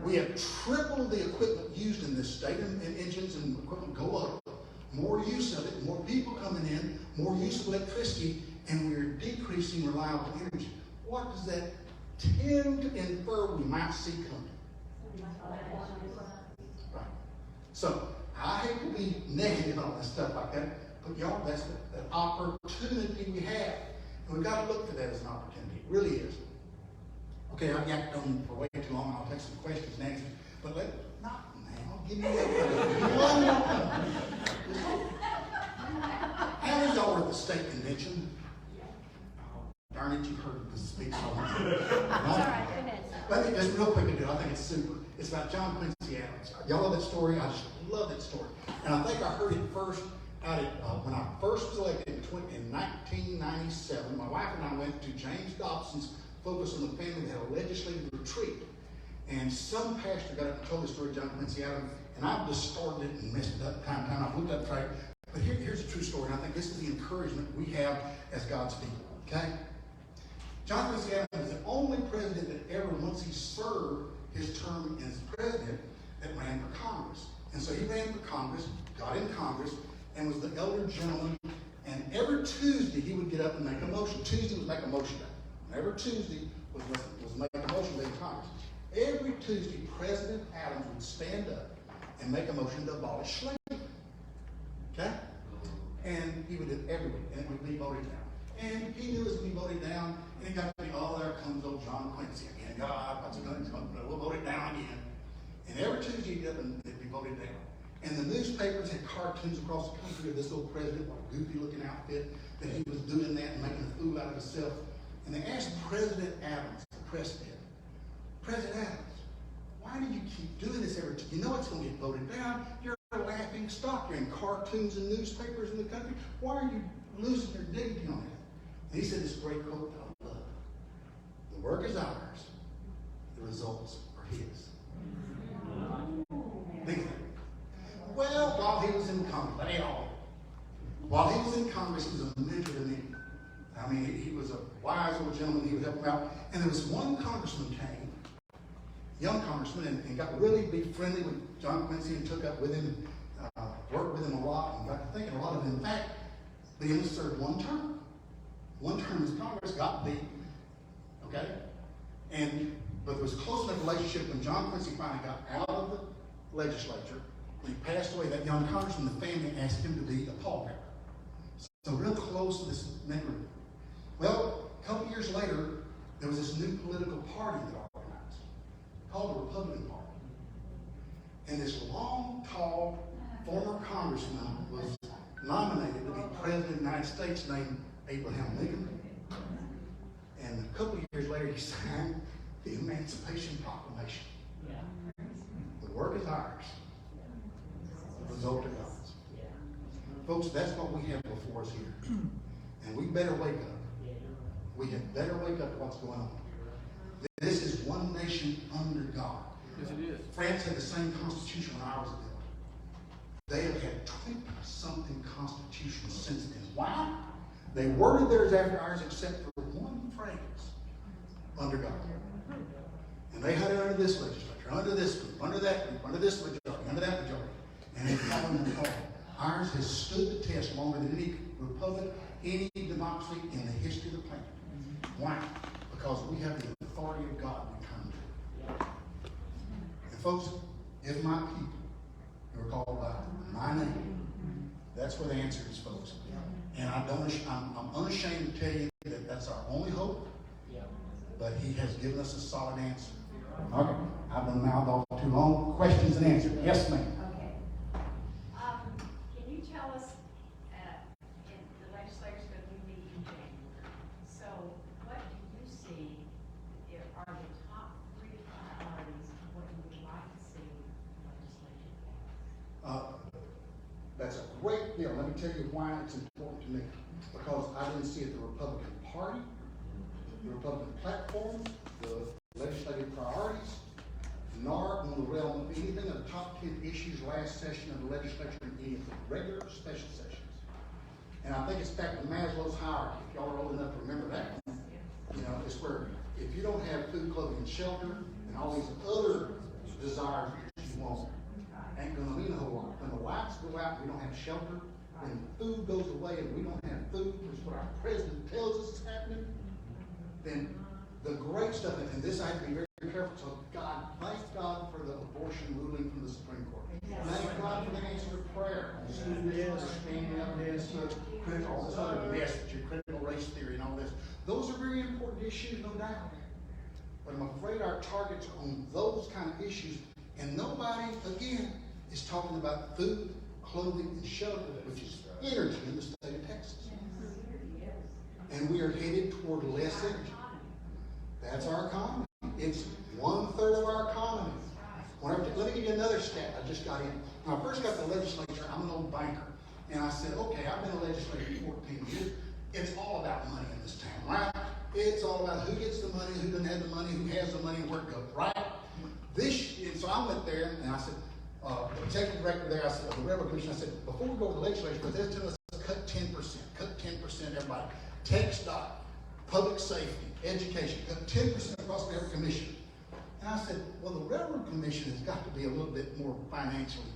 we have tripled the equipment used in this state, and engines and equipment go up. More use of it, more people coming in, more use of electricity, and we're decreasing reliable energy. What does that tend to infer we might see coming? Right. So, I hate to be negative on this stuff like that, but y'all, that's the opportunity we have. And we've got to look for that as an opportunity. It really is. Okay, I've yacked on for way too long. I'll take some questions and answers. But not now. Give me one more. How many of y'all were at the state convention? Oh, darn it, you've heard this speech so much. Sorry, Let me just real quickly do it. I think it's super. It's about John Quincy Adams. Y'all love that story? I just love that story. And I think I heard it first When I first was elected in 1997, my wife and I went to James Dobson's Focus on the Family. They had a legislative retreat. And some pastor got up and told the story of John Quincy Adams, and I've distorted it and messed it up time. I've looked up right. But here's a true story, and I think this is the encouragement we have as God's people, okay? John Quincy Adams was the only president that ever, once he served his term as president, that ran for Congress. And so he ran for Congress, got in Congress, and was the elder gentleman. And every Tuesday he would get up and make a motion. Tuesday was make a motion day. And every Tuesday was make a motion day in Congress. Every Tuesday, President Adams would stand up and make a motion to abolish slavery. Okay? And he would do it every week, and it would be voted down. And he knew it was going to be voted down, and it got to be, oh, there comes old John Quincy again. God, what's it going to do? We'll vote it down again. And every Tuesday he'd get up and it'd be voted down. And the newspapers had cartoons across the country of this old president, with a goofy-looking outfit, that he was doing that and making a fool out of himself. And they asked President Adams, the press did, President Adams, why do you keep doing this every time? You know it's going to get voted down. You're a laughing stock. You're in cartoons and newspapers in the country. Why are you losing your dignity on that? And he said this great quote that I love. The work is ours. The results are his. Think of it. Well, while he was in Congress, that ain't all. While he was in Congress, he was a mentor to me. I mean, he was a wise old gentleman. He would help him out. And there was one congressman came, young congressman, and got really be friendly with John Quincy and took up with him, worked with him a lot, and got to thinking a lot of him. In fact, they only served one term. One term as Congress, got beat. Okay? But there was a close enough relationship when John Quincy finally got out of the legislature. When he passed away, that young congressman, the family asked him to be a pallbearer. So real close to this memory. Well, a couple years later, there was this new political party that organized, called the Republican Party. And this long, tall, former congressman was nominated to be president of the United States named Abraham Lincoln. And a couple of years later, he signed the Emancipation Proclamation. The work is ours. The result is God's. Folks, that's what we have before us here. And we better wake up. We had better wake up to what's going on. This is one nation under God. Yes, it is. France had the same constitution when ours was built. They have had 20-something constitutions since then. Why? They worded theirs after ours except for one phrase. Under God. And they had it under this legislature, under this group, under that group, under this majority, under that majority. And they followed them all. Ours has stood the test longer than any republic, any democracy in the history of the planet. Why? Because we have the authority of God we come to. And folks, if my people who are called by my name, that's where the answer is, folks. And I'm unashamed to tell you that that's our only hope. But he has given us a solid answer. Okay, I've been mouthed off too long. Questions and answers. Yes, ma'am. Okay. Can you tell us, in the legislature's going to be in January, so what do you see are the top 3 priorities of what you would like to see the legislature pass? That's a great deal. Let me tell you why it's important to me. Because I didn't see it the Republican Party, the Republican platform, the legislative priorities, nor in the realm of anything of the top 10 issues last session of the legislature in any of the regular special sessions. And I think it's back to Maslow's hierarchy. If y'all are old enough to remember that one, you know, it's where if you don't have food, clothing, and shelter, and all these other desires that you want, ain't gonna mean a whole lot. When the lights go out and we don't have shelter, when food goes away and we don't have food, which is what our president tells us is happening, then the great stuff, and this I have to be very, very careful. So God, thank God for the abortion ruling from the Supreme Court. Thank God for the answer to prayer. Standing up against all this other mess, your critical race theory and all this. Those are very important issues, no doubt. But I'm afraid our targets are on those kind of issues, and nobody, again, is talking about food, clothing, and shelter, which is energy in the state of Texas. And we are headed toward less energy. That's our economy. It's 1/3 of our economy. Let me give you another stat I just got in. When I first got to the legislature, I'm an old banker. And I said, okay, I've been a legislator for 14 years. It's all about money in this town, right? It's all about who gets the money, who doesn't have the money, who has the money, and where it goes, right? And so I went there and I said, the executive director there, I said, the Railroad Commission, I said, before we go to the legislature, because they're telling us cut 10%, everybody. Tech stock, public safety, education, cut 10% across every commission. And I said, well, the Railroad Commission has got to be a little bit more financially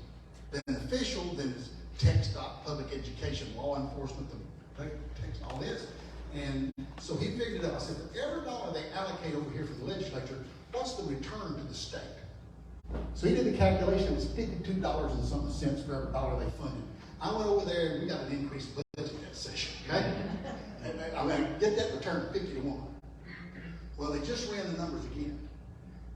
beneficial than its tech stock, public education, law enforcement, all this. And so he figured it out. I said, for every dollar they allocate over here from the legislature, what's the return to the state? So he did the calculation. It was $52 and something cents for every dollar they funded. I went over there and we got an increased budget that session, okay? I mean, get that return 50 to 1. Well, they just ran the numbers again.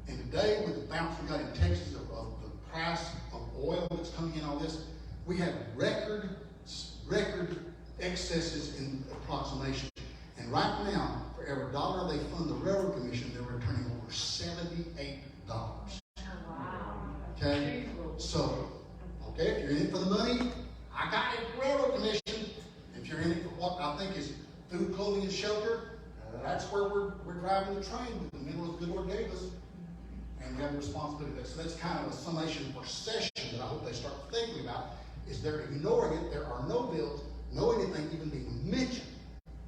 And today, with the bounce we got in Texas of the price of oil that's coming in, all this, we have record excesses in approximation. And right now, for every dollar they fund the Railroad Commission, they're returning over $78. Wow. Okay? So, okay, if you're in it for the money, I got it, Railroad Commission. If you're in it for what I think is food, clothing, and shelter, that's where we're driving the train with the middle of the good Lord gave us. And we have a responsibility to that. So that's kind of a summation or session that I hope they start thinking about, is they're ignoring it. There are no bills, no anything even being mentioned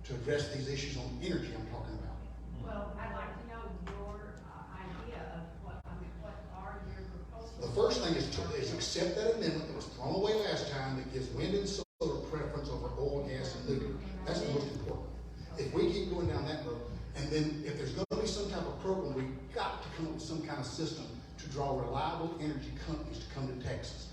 to address these issues on energy I'm talking about. Well, I'd like to know your idea of what are your proposals? The first thing is accept that amendment that was thrown away last time that gives wind and solar preference over oil, gas, and nuclear. That's the most important. If we keep going down that road, and then if there's going to be some type of program, we've got to come up with some kind of system to draw reliable energy companies to come to Texas.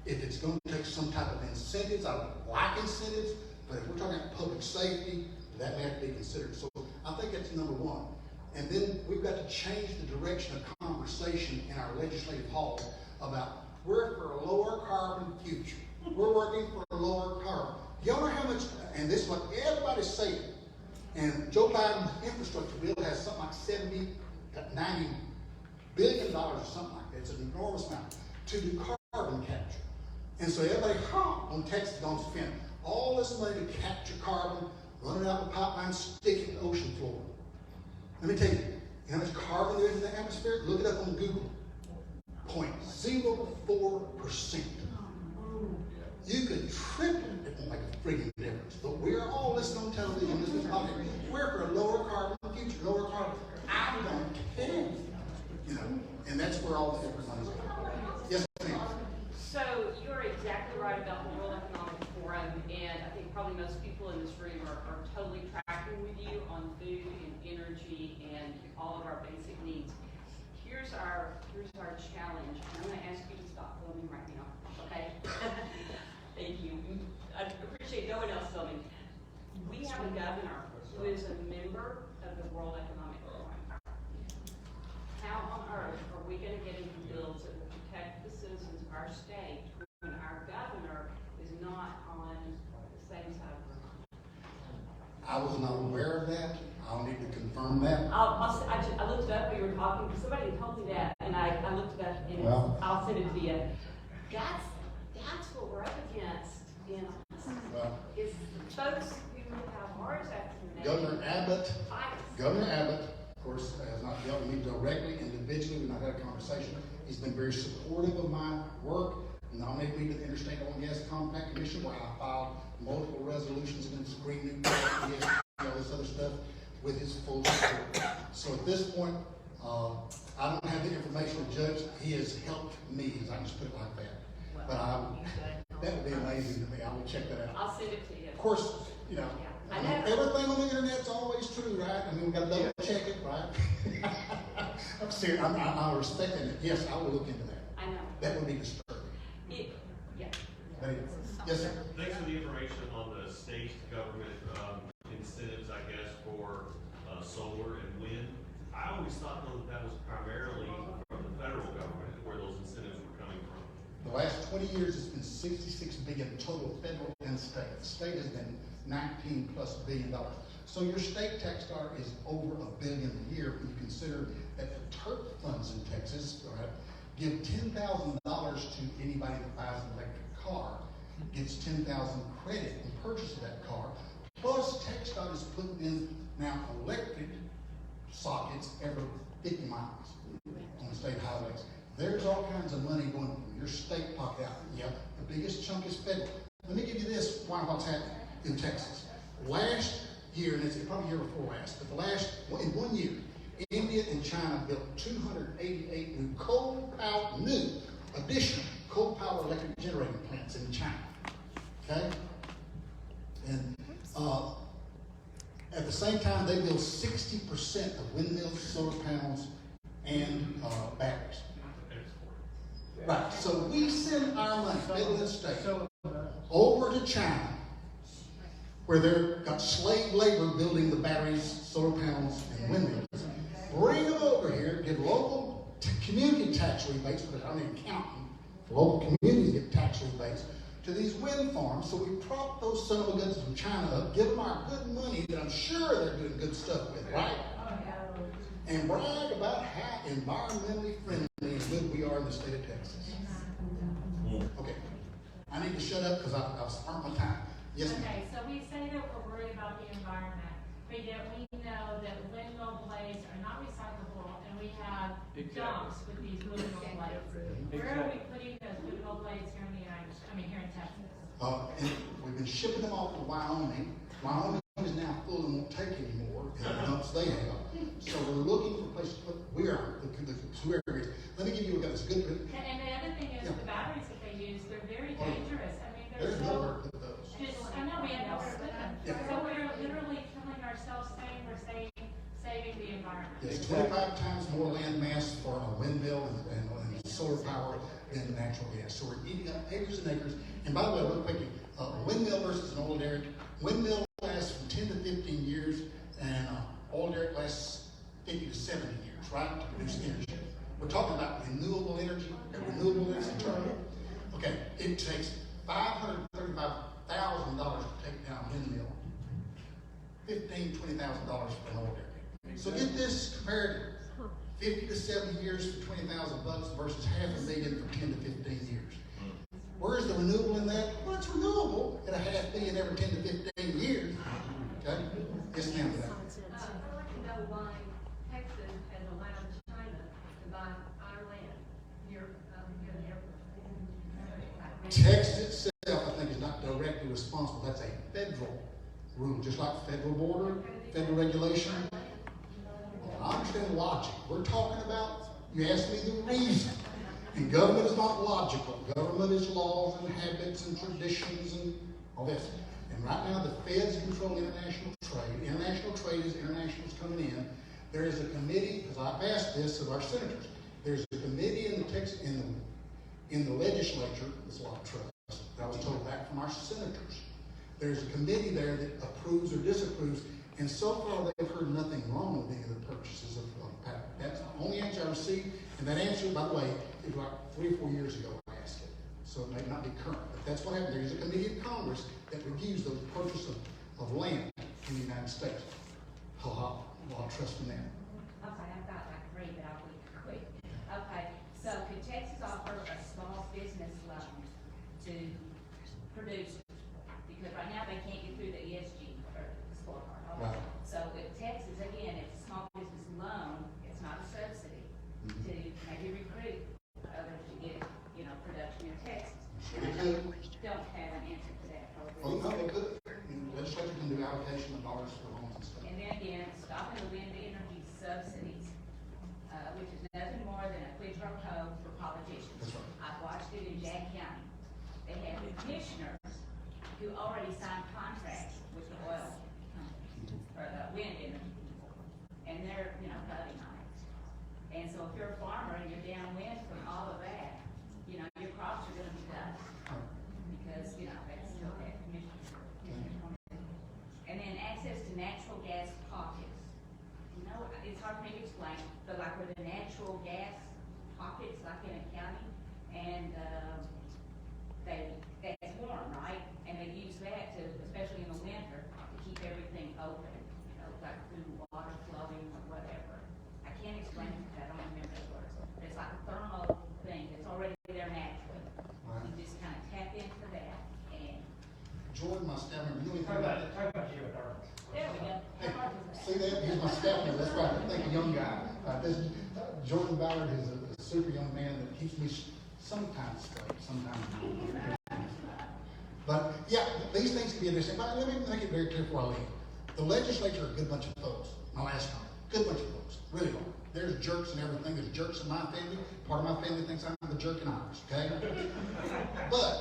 If it's going to take some type of incentives, I don't like incentives, but if we're talking about public safety, that may have to be considered. So I think that's number one. And then we've got to change the direction of conversation in our legislative halls about we're for a lower carbon future. We're working for a lower carbon. Y'all know how much, and this is what everybody's saying, and Joe Biden's infrastructure bill has something like $90 billion or something like that. It's an enormous amount to do carbon capture. And so everybody on Texas is going to spend all this money to capture carbon, run it out the pipeline, stick it in the ocean floor. Let me tell you how much carbon there is in the atmosphere. Look it up on Google. 0.04%. You could triple it. It won't make a friggin' difference. But we're all listening on television. This is public. We're for a lower carbon future, lower carbon. I don't care. You know, and that's where all the effort money's going. Yes, ma'am. So you're exactly right about the World Economic Forum, and I think probably most people in this room are totally tracking with you on food and energy and all of our basic needs. Here's our challenge. I'm going to ask you to stop filming right now, okay? Thank you. I appreciate no one else filming. We have a governor who is a member of the World Economic Forum. How on earth are we going to get into bills that will protect the citizens of our state when our governor is not on the same side of the line? I was not aware of that. I'll need to confirm that. I looked it up. We were talking. Somebody told me that, and I looked it up, and Well. I'll send it to you. That's what we're up against. You know, Well. is folks who have hearts after the Governor Abbott, fights. of course, has not dealt with me directly, individually. We've not had a conversation. He's been very supportive of my work. Nominated me to the Interstate Oil and Gas Compact Commission, where I filed multiple resolutions against Green Energy Jerry all this other stuff with his full support. So at this point, I don't have the information to judge. He has helped me, as I can just put it like that. But that would be amazing to me. I will check that out. I'll send it to you. Of course, you know, I know. everything on the internet's always true, right? I mean, we got to double check it, right? I'm serious. I'm respecting it. Yes, I will look into that. I know. That would be disturbing. Yeah. But yes, sir. Thanks for the information on the state government incentives, I guess, for solar and wind. I always thought though that was primarily from the federal government where those incentives were coming from. The last 20 years, it's been $66 billion total, federal and state. The state has been $19+ billion. So your state tax dollar is over $1 billion a year when you consider that the TURP funds in Texas, right, give $10,000 to anybody that buys an electric car. gets 10,000 credit in purchase of that car. Plus, TxDOT is putting in now electric sockets every 50 miles on the state highways. There's all kinds of money going from your state pocket out. Yeah, the biggest chunk is federal. Let me give you this, what's happening in Texas. Last year, and it's probably year before last, but in 1 year, India and China built 288 new additional coal power electric generating plants in China. Okay? And at the same time, they build 60% of windmills, solar panels, and batteries. Right. So we send our money, federal and state, over to China, where they've got slave labor building the batteries, solar panels, and windmills. Bring them over here, get local community tax rebates, because I'm an accountant. Local communities get tax rebates to these wind farms. So we prop those son of a guns from China up, give them our good money that I'm sure they're doing good stuff with, right? And brag about how environmentally friendly and good we are in the state of Texas. Okay, I need to shut up because I've spent my time. Yes, ma'am. Okay, so we say that we're worried about the environment, but yet we know that windmill blades are not recyclable, and we have dumps with these windmill blades. Where are we putting those windmill blades here in here in Texas? And we've been shipping them off to Wyoming. Wyoming is now full and won't take anymore, and the dumps they have. So we're looking for places to put. We are the two areas. Let me give you this good. And the other thing is the batteries that they use, they're very dangerous. I mean, they're There's so nowhere to put those. I know we have nowhere to put them. Yeah. So we're literally killing ourselves saying we're saving the environment. It's 25 times more land mass for a windmill and solar power than natural gas. So we're eating up acres and acres. And by the way, real quickly, windmill versus an oil derrick. Windmill lasts from 10 to 15 years, and oil derrick lasts 50 to 70 years, right, to produce energy. We're talking about renewable energy, renewable energy term. Okay, it takes $535,000 to take down a windmill, $15,000 to $20,000 for an oil derrick. So get this comparative: 50 to 70 years for $20,000 versus $500,000 for 10 to 15 years. Where's the renewable in that? Well, it's renewable at $500,000 every 10 to 15 years. Okay, yes, ma'am. I'd like to know why Texas has allowed China to buy our land near the airport. Texas itself, I think, is not directly responsible. That's a federal rule, just like federal border, federal regulation. I understand logic. We're talking about, you asked me the reason. And government is not logical. Government is laws and habits and traditions and all this. And right now, the feds control international trade. International trade is internationals coming in. There is a committee, because I've asked this of our senators. There's a committee in the legislature, this law of trust, that I was told back from our senators. There's a committee there that approves or disapproves, and so far they've heard nothing wrong with any of the purchases of patent. That's the only answer I received, and that answer, by the way, is like 3 or 4 years ago I asked it, so it may not be current. But that's what happened. There's a committee in Congress that reviews the purchase of land in the United States. Law of trust in that. Okay, I've got like 3, but I'll be quick. Okay, so could Texas offer a small business loan to producers? Because right now they can't get through the ESG or the scorecard. Right. So if Texas, again, it's a small business loan, it's not a subsidy to maybe recruit others to get, production in Texas. Sure they could. Don't have an answer to that. Oh, no, they could. Legislature can do allocation of dollars for homes and stuff. And then again, stopping the wind energy subsidies, which is nothing more than a quid pro quo for politicians. That's right. I've watched it in Jack County. They have commissioners who already signed contracts with the oil companies, or the wind energy people, and they're, voting on it. And so if you're a farmer and you're downwind from all of that, your crops are gonna be dust. Because, that's still that commission. And then access to natural gas pockets. It's hard for me to explain, but like where the natural gas pockets, like in a county, and that's warm, right? And they use that to, especially in the winter, to keep everything open, like through water flowing or whatever. I can't explain it, I don't remember the words. It's like a thermal thing that's already there naturally. You just kind of tap into that, See that? He's my staff member. That's right. I think a young guy. Jordan Ballard is a super young man that keeps me sometimes straight, sometimes not. But yeah, these things can be interesting. But let me make it very clear before I leave. The legislature are a good bunch of folks. My last comment. Good bunch of folks. Really are. There's jerks and everything. There's jerks in my family. Part of my family thinks I'm the jerk in ours. Okay? But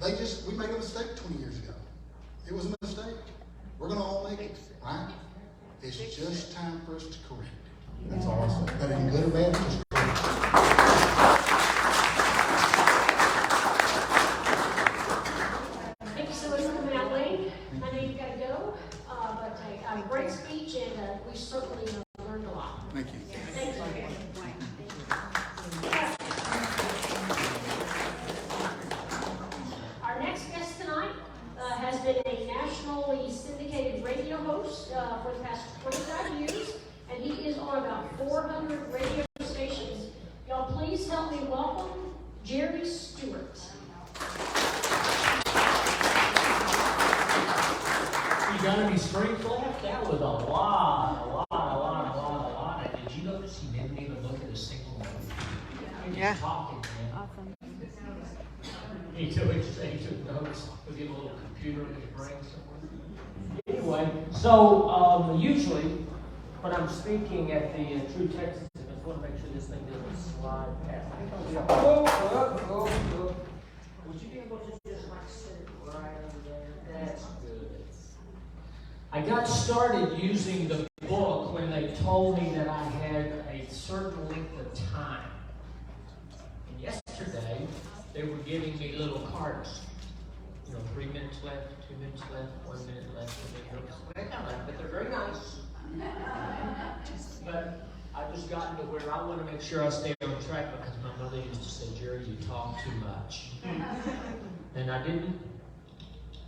we made a mistake 20 years ago. It was a mistake. We're going to all make it, right? It's just time for us to correct it. That's all I say. That ain't good or bad, just correct it. Thank you so much for coming out, Wayne. I know you've got to go, but a great speech, and we certainly learned a lot. Thank you. Thank you. Our next guest tonight has been a nationally syndicated radio host for the past 25 years, and he is on about 400 radio stations. Y'all please help me welcome Jerry Stewart. You gotta be straight left. That was a lot. And did you notice he didn't even look at a single one? He was talking, man. Awesome. He took notes. We'll give him a little computer in his brain somewhere. Anyway, so usually when I'm speaking at the True Texas, I just want to make sure this thing doesn't slide past. Would you be able to just like sit right over there? That's good. I got started using the book when they told me that I had a certain length of time. And yesterday, they were giving me little cards. 3 minutes left, 2 minutes left, 1 minute left, 2 minutes left. But they're very nice. But I just gotten to where I want to make sure I stay on track because my mother used to say, Jerry, you talk too much. And I didn't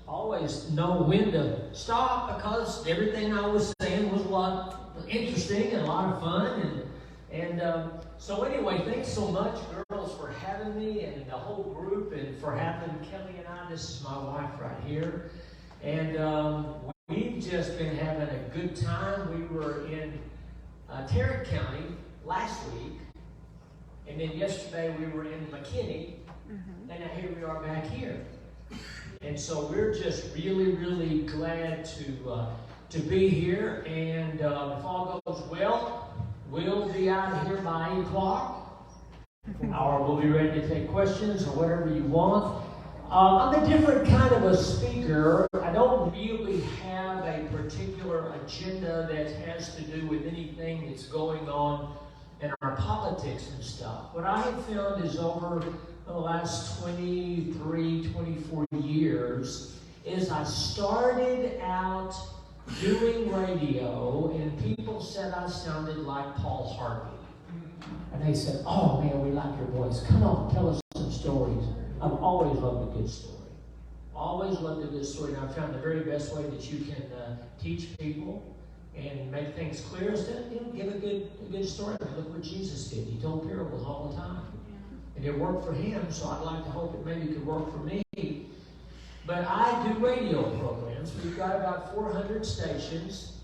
always know when to stop because everything I was saying was a lot interesting and a lot of fun. So anyway, thanks so much, girls, for having me and the whole group and for having Kelly and I. This is my wife right here. And we've just been having a good time. We were in Tarrant County last week. And then yesterday we were in McKinney. And now here we are back here. And so we're just really, really glad to be here. And if all goes well, we'll be out of here by 8 o'clock. Or we'll be ready to take questions or whatever you want. I'm a different kind of a speaker. I don't really have a particular agenda that has to do with anything that's going on in our politics and stuff. What I have found is over the last 23, 24 years is I started out doing radio and people said I sounded like Paul Harvey. And they said, oh man, we like your voice. Come on, tell us some stories. I've always loved a good story. Always loved a good story. And I've found the very best way that you can teach people and make things clear is to give a good story. I mean, look what Jesus did. He told parables all the time. And it worked for him, so I'd like to hope it maybe could work for me. But I do radio programs. We've got about 400 stations.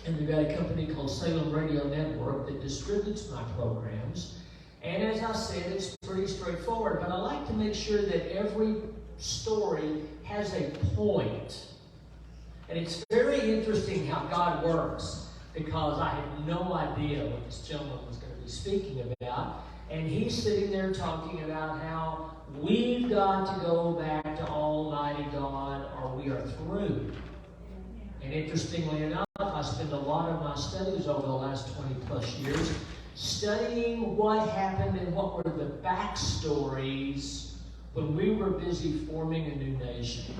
And we've got a company called Salem Radio Network that distributes my programs. And as I said, it's pretty straightforward. But I like to make sure that every story has a point. And it's very interesting how God works, because I had no idea what this gentleman was going to be speaking about. And he's sitting there talking about how we've got to go back to Almighty God or we are through. And interestingly enough, I spent a lot of my studies over the last 20 plus years studying what happened and what were the backstories when we were busy forming a new nation.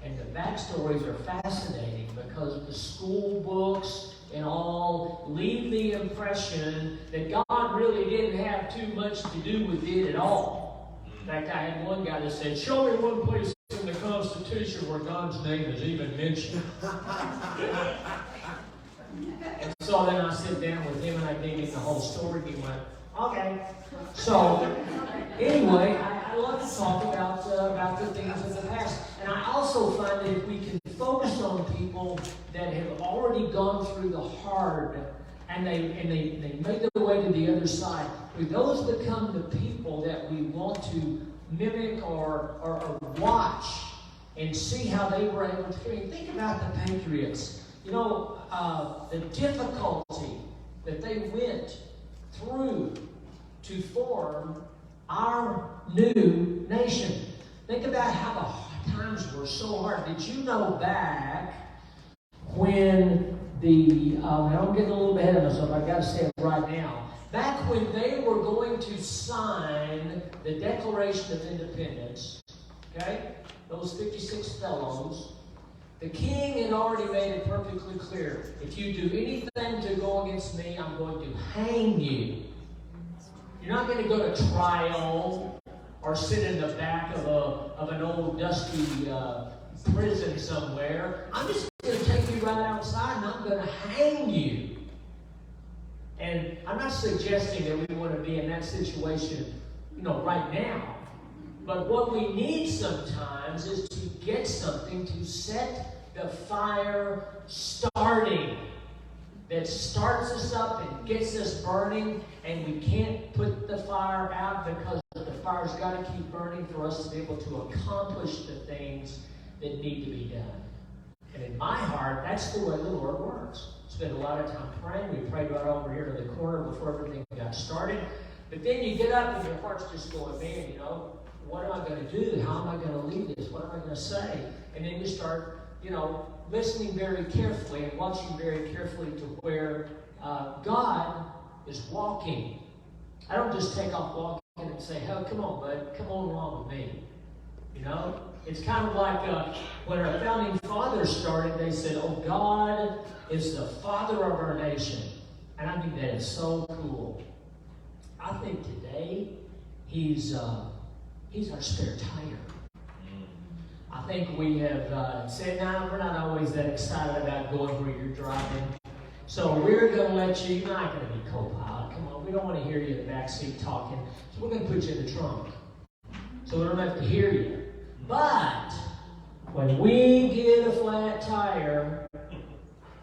And the backstories are fascinating because the school books and all leave the impression that God really didn't have too much to do with it at all. In fact, I had one guy that said, show me one place in the Constitution where God's name is even mentioned. And so then I sit down with him and I gave him the whole story. He went, okay. So anyway, I love to talk about the things of the past. And I also find that if we can focus on people people that have already gone through the hard and they made their way to the other side. Will those become the people that we want to mimic or watch and see how they were able to carry? Think about the Patriots. You know, the difficulty that they went through to form our new nation. Think about how the times were so hard. Did you know back when I'm getting a little bit ahead of myself, I've got to say it right now. Back when they were going to sign the Declaration of Independence, okay, those 56 fellows, the king had already made it perfectly clear. If you do anything to go against me, I'm going to hang you. You're not going to go to trial or sit in the back of an old dusty prison somewhere. I'm just going to take you right outside and I'm going to hang you. And I'm not suggesting that we want to be in that situation, right now. But what we need sometimes is to get something to set the fire starting. That starts us up and gets us burning, and we can't put the fire out because the fire's got to keep burning for us to be able to accomplish the things that need to be done. And in my heart, that's the way the Lord works. Spent a lot of time praying. We prayed right over here to the corner before everything got started. But then you get up and your heart's just going, man, what am I going to do? How am I going to lead this? What am I going to say? And then you start, listening very carefully and watching very carefully to where God is walking. I don't just take off walking and say, "Oh, come on, bud, come on along with me." It's kind of like when our founding fathers started, they said, "Oh, God is the father of our nation," and I think that is so cool. I think today He's our spare tire. I think we have said, no, we're not always that excited about going where you're driving. So we're going to let you're not going to be co-pilot. Come on, we don't want to hear you in the backseat talking. So we're going to put you in the trunk. So we don't have to hear you. But when we get a flat tire,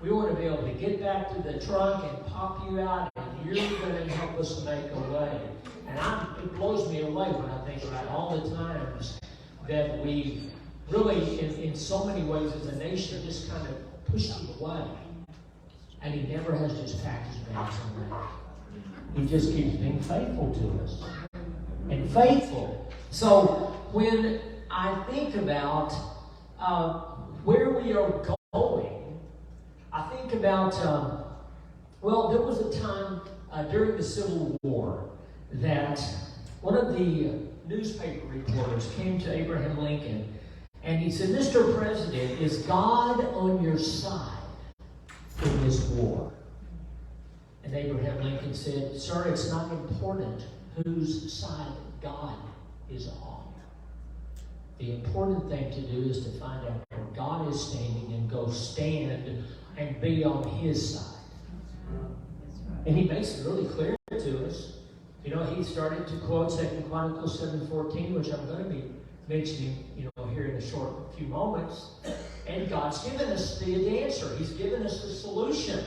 we want to be able to get back to the trunk and pop you out, and you're going to help us make a way. And it blows me away when I think about all the times that we really, in so many ways as a nation, just kind of pushed him away. And He never has just packed His bags and left. He just keeps being faithful to us. And faithful. So when I think about where we are going, I think about, there was a time during the Civil War that one of the newspaper reporters came to Abraham Lincoln and he said, "Mr. President, is God on your side in this war?" And Abraham Lincoln said, "Sir, it's not important whose side God is on. The important thing to do is to find out where God is standing and go stand and be on His side." And he makes it really clear to us. He started to quote 2 Chronicles 7:14, which I'm going to be mentioning, here in a few moments. And God's given us the answer. He's given us the solution.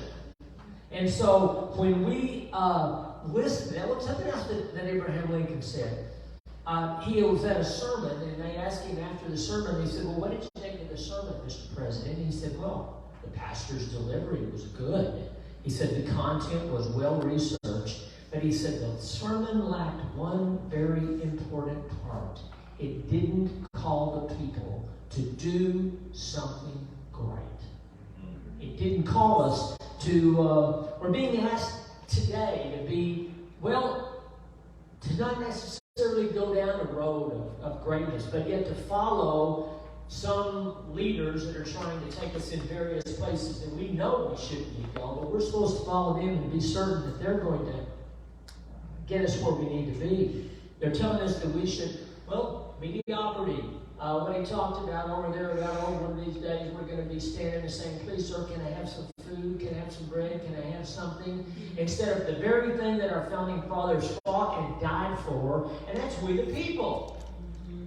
And so when we listen, that was something else that Abraham Lincoln said. He was at a sermon, and they asked him after the sermon, he said, "Well, what did you think of the sermon, Mr. President?" And he said, "Well, the pastor's delivery was good." He said the content was well researched, but he said the sermon lacked one very important part. It didn't call the people to do something great. It didn't call us to, we're being asked today to be, to not necessarily go down the road of greatness, but yet to follow some leaders that are trying to take us in various places that we know we shouldn't be going, but we're supposed to follow them and be certain that they're going to get us where we need to be. They're telling us that we should, mediocrity. What he talked about over there about, one of these days we're going to be standing and saying, "Please, sir, can I have some food? Can I have some bread? Can I have something?" Instead of the very thing that our founding fathers fought and died for, and that's we the people.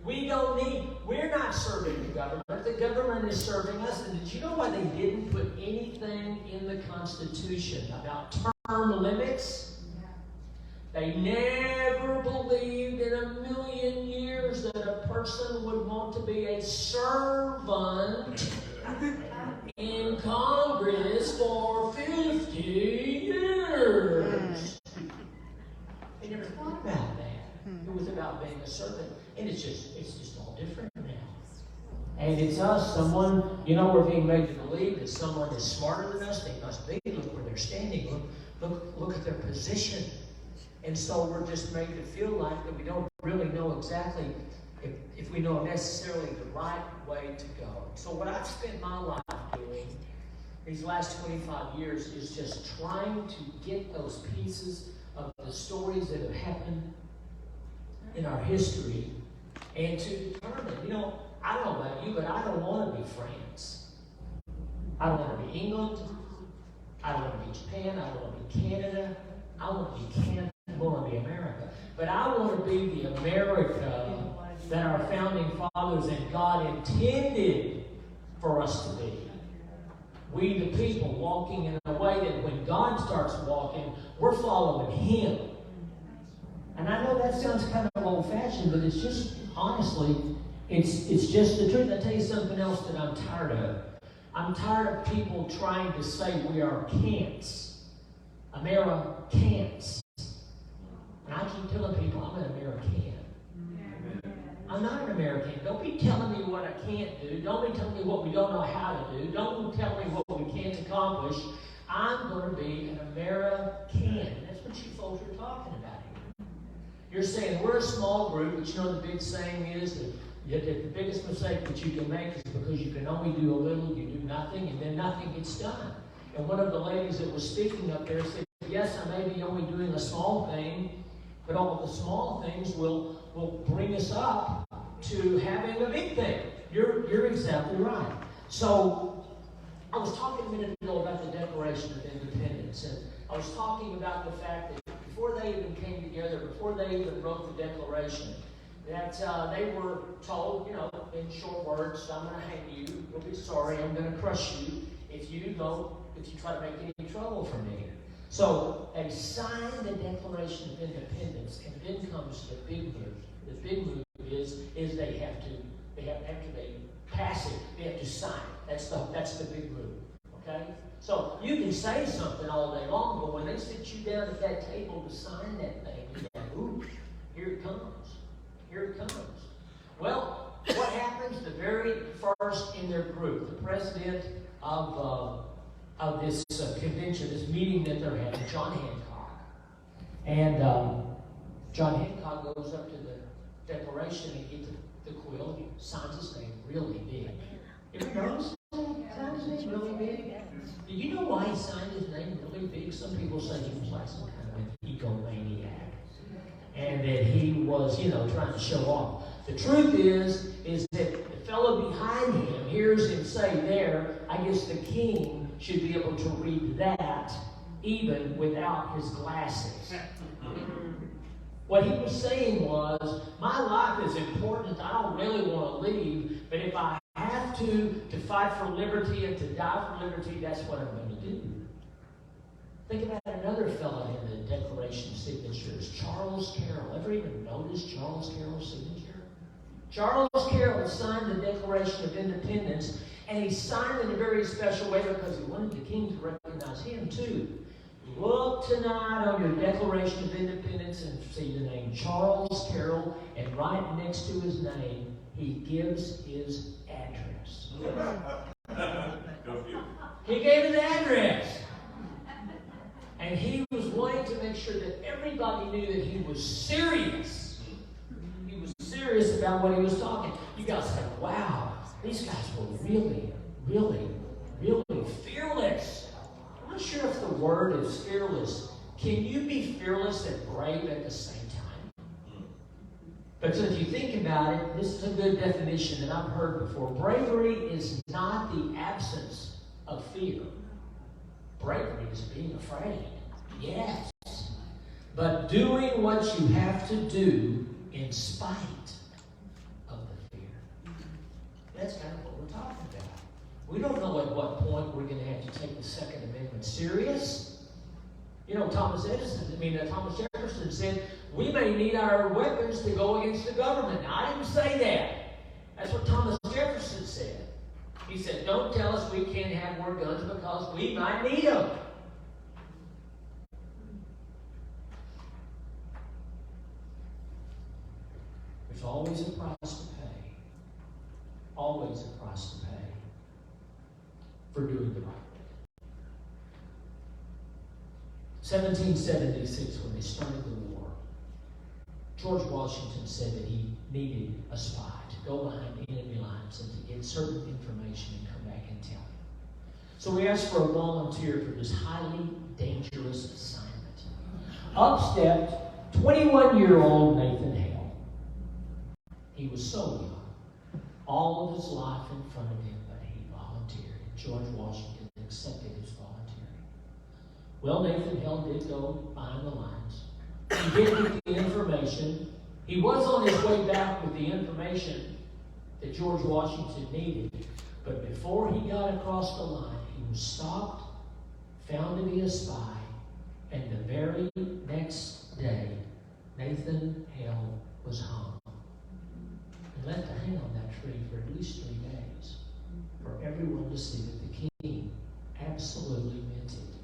We don't need, we're not serving the government is serving us. And did you know why they didn't put anything in the Constitution about term limits? They never believed in a million years that a person would want to be a servant in Congress for 50 years. They never thought about that. It was about being a servant. And it's just all different now. And it's us, someone, we're being made to believe that someone is smarter than us. They must be. Look where they're standing. Look at their position. And so we're just made to feel like that we don't really know exactly if we know necessarily the right way to go. So what I've spent my life doing these last 25 years is just trying to get those pieces of the stories that have happened in our history and to determine, I don't know about you, but I don't want to be France. I don't want to be England. I don't want to be Japan. I don't want to be Canada. I want to be Canada. I want to be America. But I want to be the America that our founding fathers and God intended for us to be. We, the people, walking in a way that when God starts walking, we're following Him. And I know that sounds kind of old-fashioned, but it's just, honestly, it's just the truth. I'll tell you something else that I'm tired of. I'm tired of people trying to say we are can'ts. Americans. And I keep telling people I'm an American. I'm not an American. Don't be telling me what I can't do. Don't be telling me what we don't know how to do. Don't tell me what we can't accomplish. I'm going to be an American. And that's what you folks are talking about here. You're saying we're a small group, but the big saying is that the biggest mistake that you can make is because you can only do a little, you do nothing, and then nothing gets done. And one of the ladies that was speaking up there said, yes, I may be only doing a small thing, but all of the small things will bring us up to having a big thing. You're exactly right. So I was talking a minute ago about the Declaration of Independence, and I was talking about the fact that before they even came together, before they even wrote the Declaration, that they were told, in short words, I'm going to hang you. You'll be sorry. I'm going to crush you if you try to make any trouble for me. So they signed the Declaration of Independence, and then comes the big move. The big move is they have to, after they pass it, they have to sign it. That's the big move. Okay? So you can say something all day long, but when they sit you down at that table to sign that thing, you go, ooh, here it comes. Here it comes. Well, what happens? The very first in their group, the president of this convention, this meeting that they're having, John Hancock. And John Hancock goes up to the Declaration and gets the quill. He signs his name really big. You ever notice that? He signs his name really big? Do you know why he signed his name really big? Some people say he was like some kind of an egomaniac. And that he was, trying to show off. The truth is that the fellow behind him hears him say there, I guess the king should be able to read that even without his glasses. What he was saying was, my life is important. I don't really want to leave, but if I have to fight for liberty and to die for liberty, that's what I'm going to do. Think about another fellow in the Declaration signatures, Charles Carroll. Ever even noticed Charles Carroll's signature? Charles Carroll signed the Declaration of Independence, and he signed in a very special way because he wanted the king to recognize him too. Look tonight on your Declaration of Independence and see the name Charles Carroll, and right next to his name, he gives his address. He gave his address. And he was wanting to make sure that everybody knew that he was serious. He was serious about what he was talking. You guys say, wow, these guys were really, really, really fearless. I'm not sure if the word is fearless. Can you be fearless and brave at the same time? Because if you think about it, this is a good definition that I've heard before. Bravery is not the absence of fear. Bravery is being afraid. Yes. But doing what you have to do in spite of the fear. That's kind of what we're talking about. We don't know at what point we're going to have to take the Second Amendment serious. You know, Thomas Jefferson said, we may need our weapons to go against the government. Now, I didn't say that. That's what Thomas Jefferson said. He said, don't tell us we can't have more guns because we might need them. There's always a price to pay. Always a price to pay for doing the right thing. 1776, when they started the war, George Washington said that he needed a spy to go behind enemy lines and to get certain information and come back and tell him. So we asked for a volunteer for this highly dangerous assignment. Up stepped 21-year-old Nathan Hale. He was so young, all of his life in front of him, but he volunteered. George Washington accepted his volunteering. Well, Nathan Hale did go behind the lines. He did get the information. He was on his way back with the information that George Washington needed. But before he got across the line, he was stopped, found to be a spy, and the very next day, Nathan Hale was hung. And left to hang on that tree for at least 3 days, for everyone to see that the king absolutely meant it.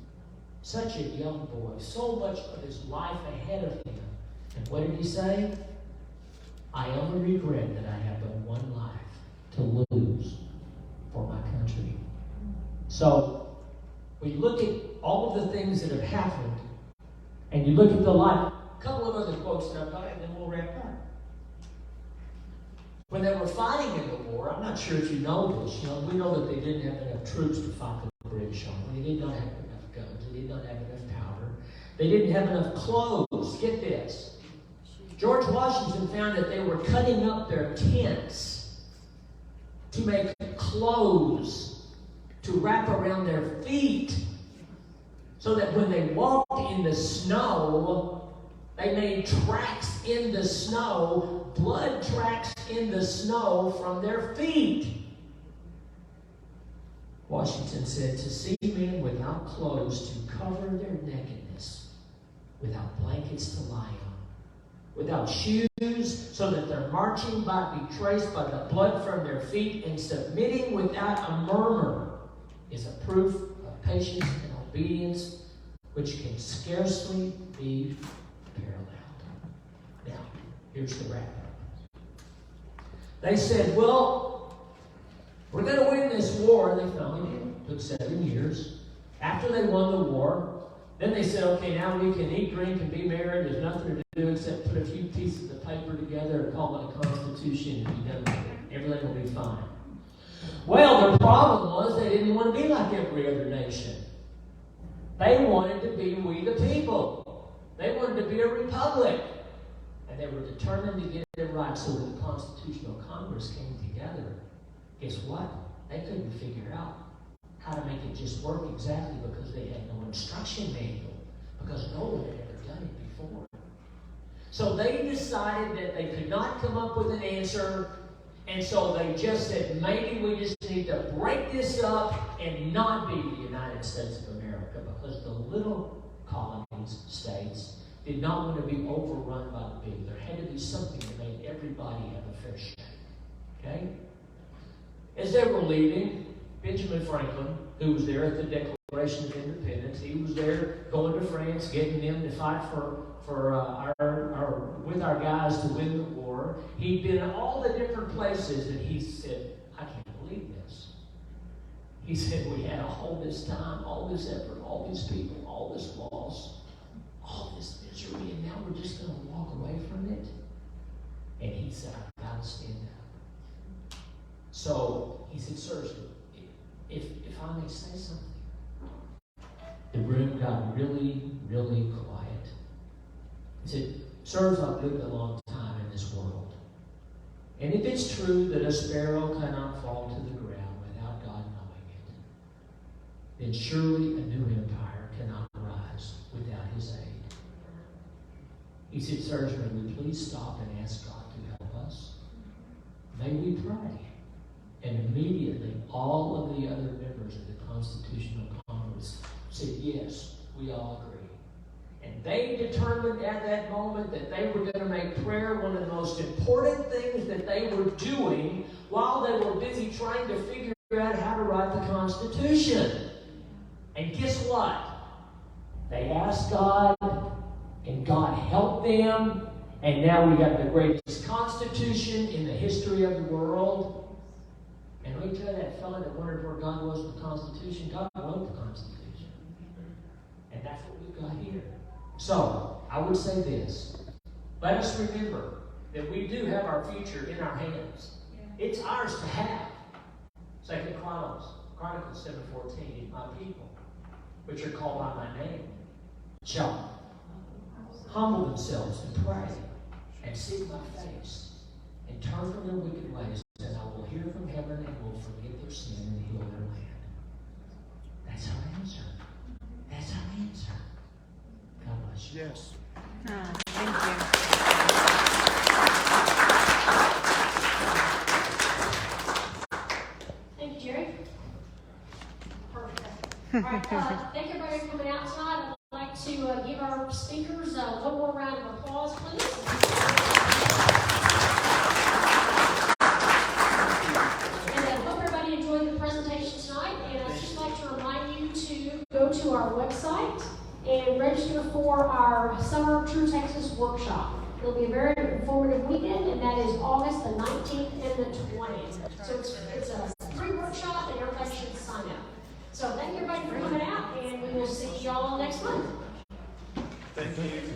Such a young boy, so much of his life ahead of him. And what did he say? I only regret that I have but one life to lose for my country. So, we look at all of the things that have happened, and you look at the life. A couple of other quotes that I've got, and then we'll wrap up. When they were fighting in the war, I'm not sure if you know this, we know that they didn't have enough troops to fight the British Army. They did not have enough guns. They did not have enough powder. They didn't have enough clothes. Get this. George Washington found that they were cutting up their tents to make clothes to wrap around their feet so that when they walked in the snow, they made tracks in the snow, blood tracks in the snow from their feet. Washington said, to see men without clothes to cover their nakedness, without blankets to lie on, without shoes, so that their marching might be traced by the blood from their feet, and submitting without a murmur, is a proof of patience and obedience which can scarcely be paralleled. Now, here's the wrap-up. They said, well, we're going to win this war, and they finally did. It took 7 years. After they won the war, then they said, okay, now we can eat, drink, and be married. There's nothing to do except put a few pieces of paper together and call it a constitution and be done with it. Everything will be fine. Well, the problem was they didn't want to be like every other nation. They wanted to be we the people. They wanted to be a republic. And they were determined to get it right, so when the Constitutional Congress came together, guess what? They couldn't figure out how to make it just work exactly because they had no instruction manual, because no one had ever done it before. So they decided that they could not come up with an answer, and so they just said, maybe we just need to break this up and not be the United States of America, because the little colonies, states, did not want to be overrun by the big. There had to be something that made everybody have a fair shake. Okay? As they were leaving, Benjamin Franklin, who was there at the Declaration of Independence, he was there going to France, getting them to fight with our guys to win the war. He'd been in all the different places, and he said, I can't believe this. He said, we had all this time, all this effort, all these people, all this loss, all this misery, and now we're just going to walk away from it? And he said, I've got to stand up. So he said, sir, if I may say something. The room got really, really quiet. He said, sirs, I've lived a long time in this world. And if it's true that a sparrow cannot fall to the ground without God knowing it, then surely a new empire cannot rise without his aid. He said, sirs, may we please stop and ask God to help us? May we pray? And immediately, all of the other members of the Constitutional Congress said, yes, we all agree. And they determined at that moment that they were going to make prayer one of the most important things that they were doing while they were busy trying to figure out how to write the Constitution. And guess what? They asked God, and God helped them, and now we got the greatest Constitution in the history of the world. And let me tell you, that fellow that wondered where God was with the Constitution, God wrote the Constitution. And that's what we've got here. So, I would say this. Let us remember that we do have our future in our hands. It's ours to have. 2 Chronicles 7:14, my people, which are called by my name, shall humble themselves and pray and seek my face and turn from their wicked ways, and I will hear from heaven and will forgive their sin and heal their land. That's our answer. That's our answer. God bless you. Yes. Thank you. Thank you, Jerry. Perfect. All right, thank everybody for coming out tonight. I'd like to give our speakers one more round of applause, please. And I hope everybody enjoyed the presentation tonight. And I'd just like to remind you to go to our website and register for our Summer True Texas Workshop. It'll be a very informative weekend, and that is August the 19th and the 20th. So it's a free workshop, and everybody should sign up. So thank you everybody for coming out, and we will see y'all next month. Thank you.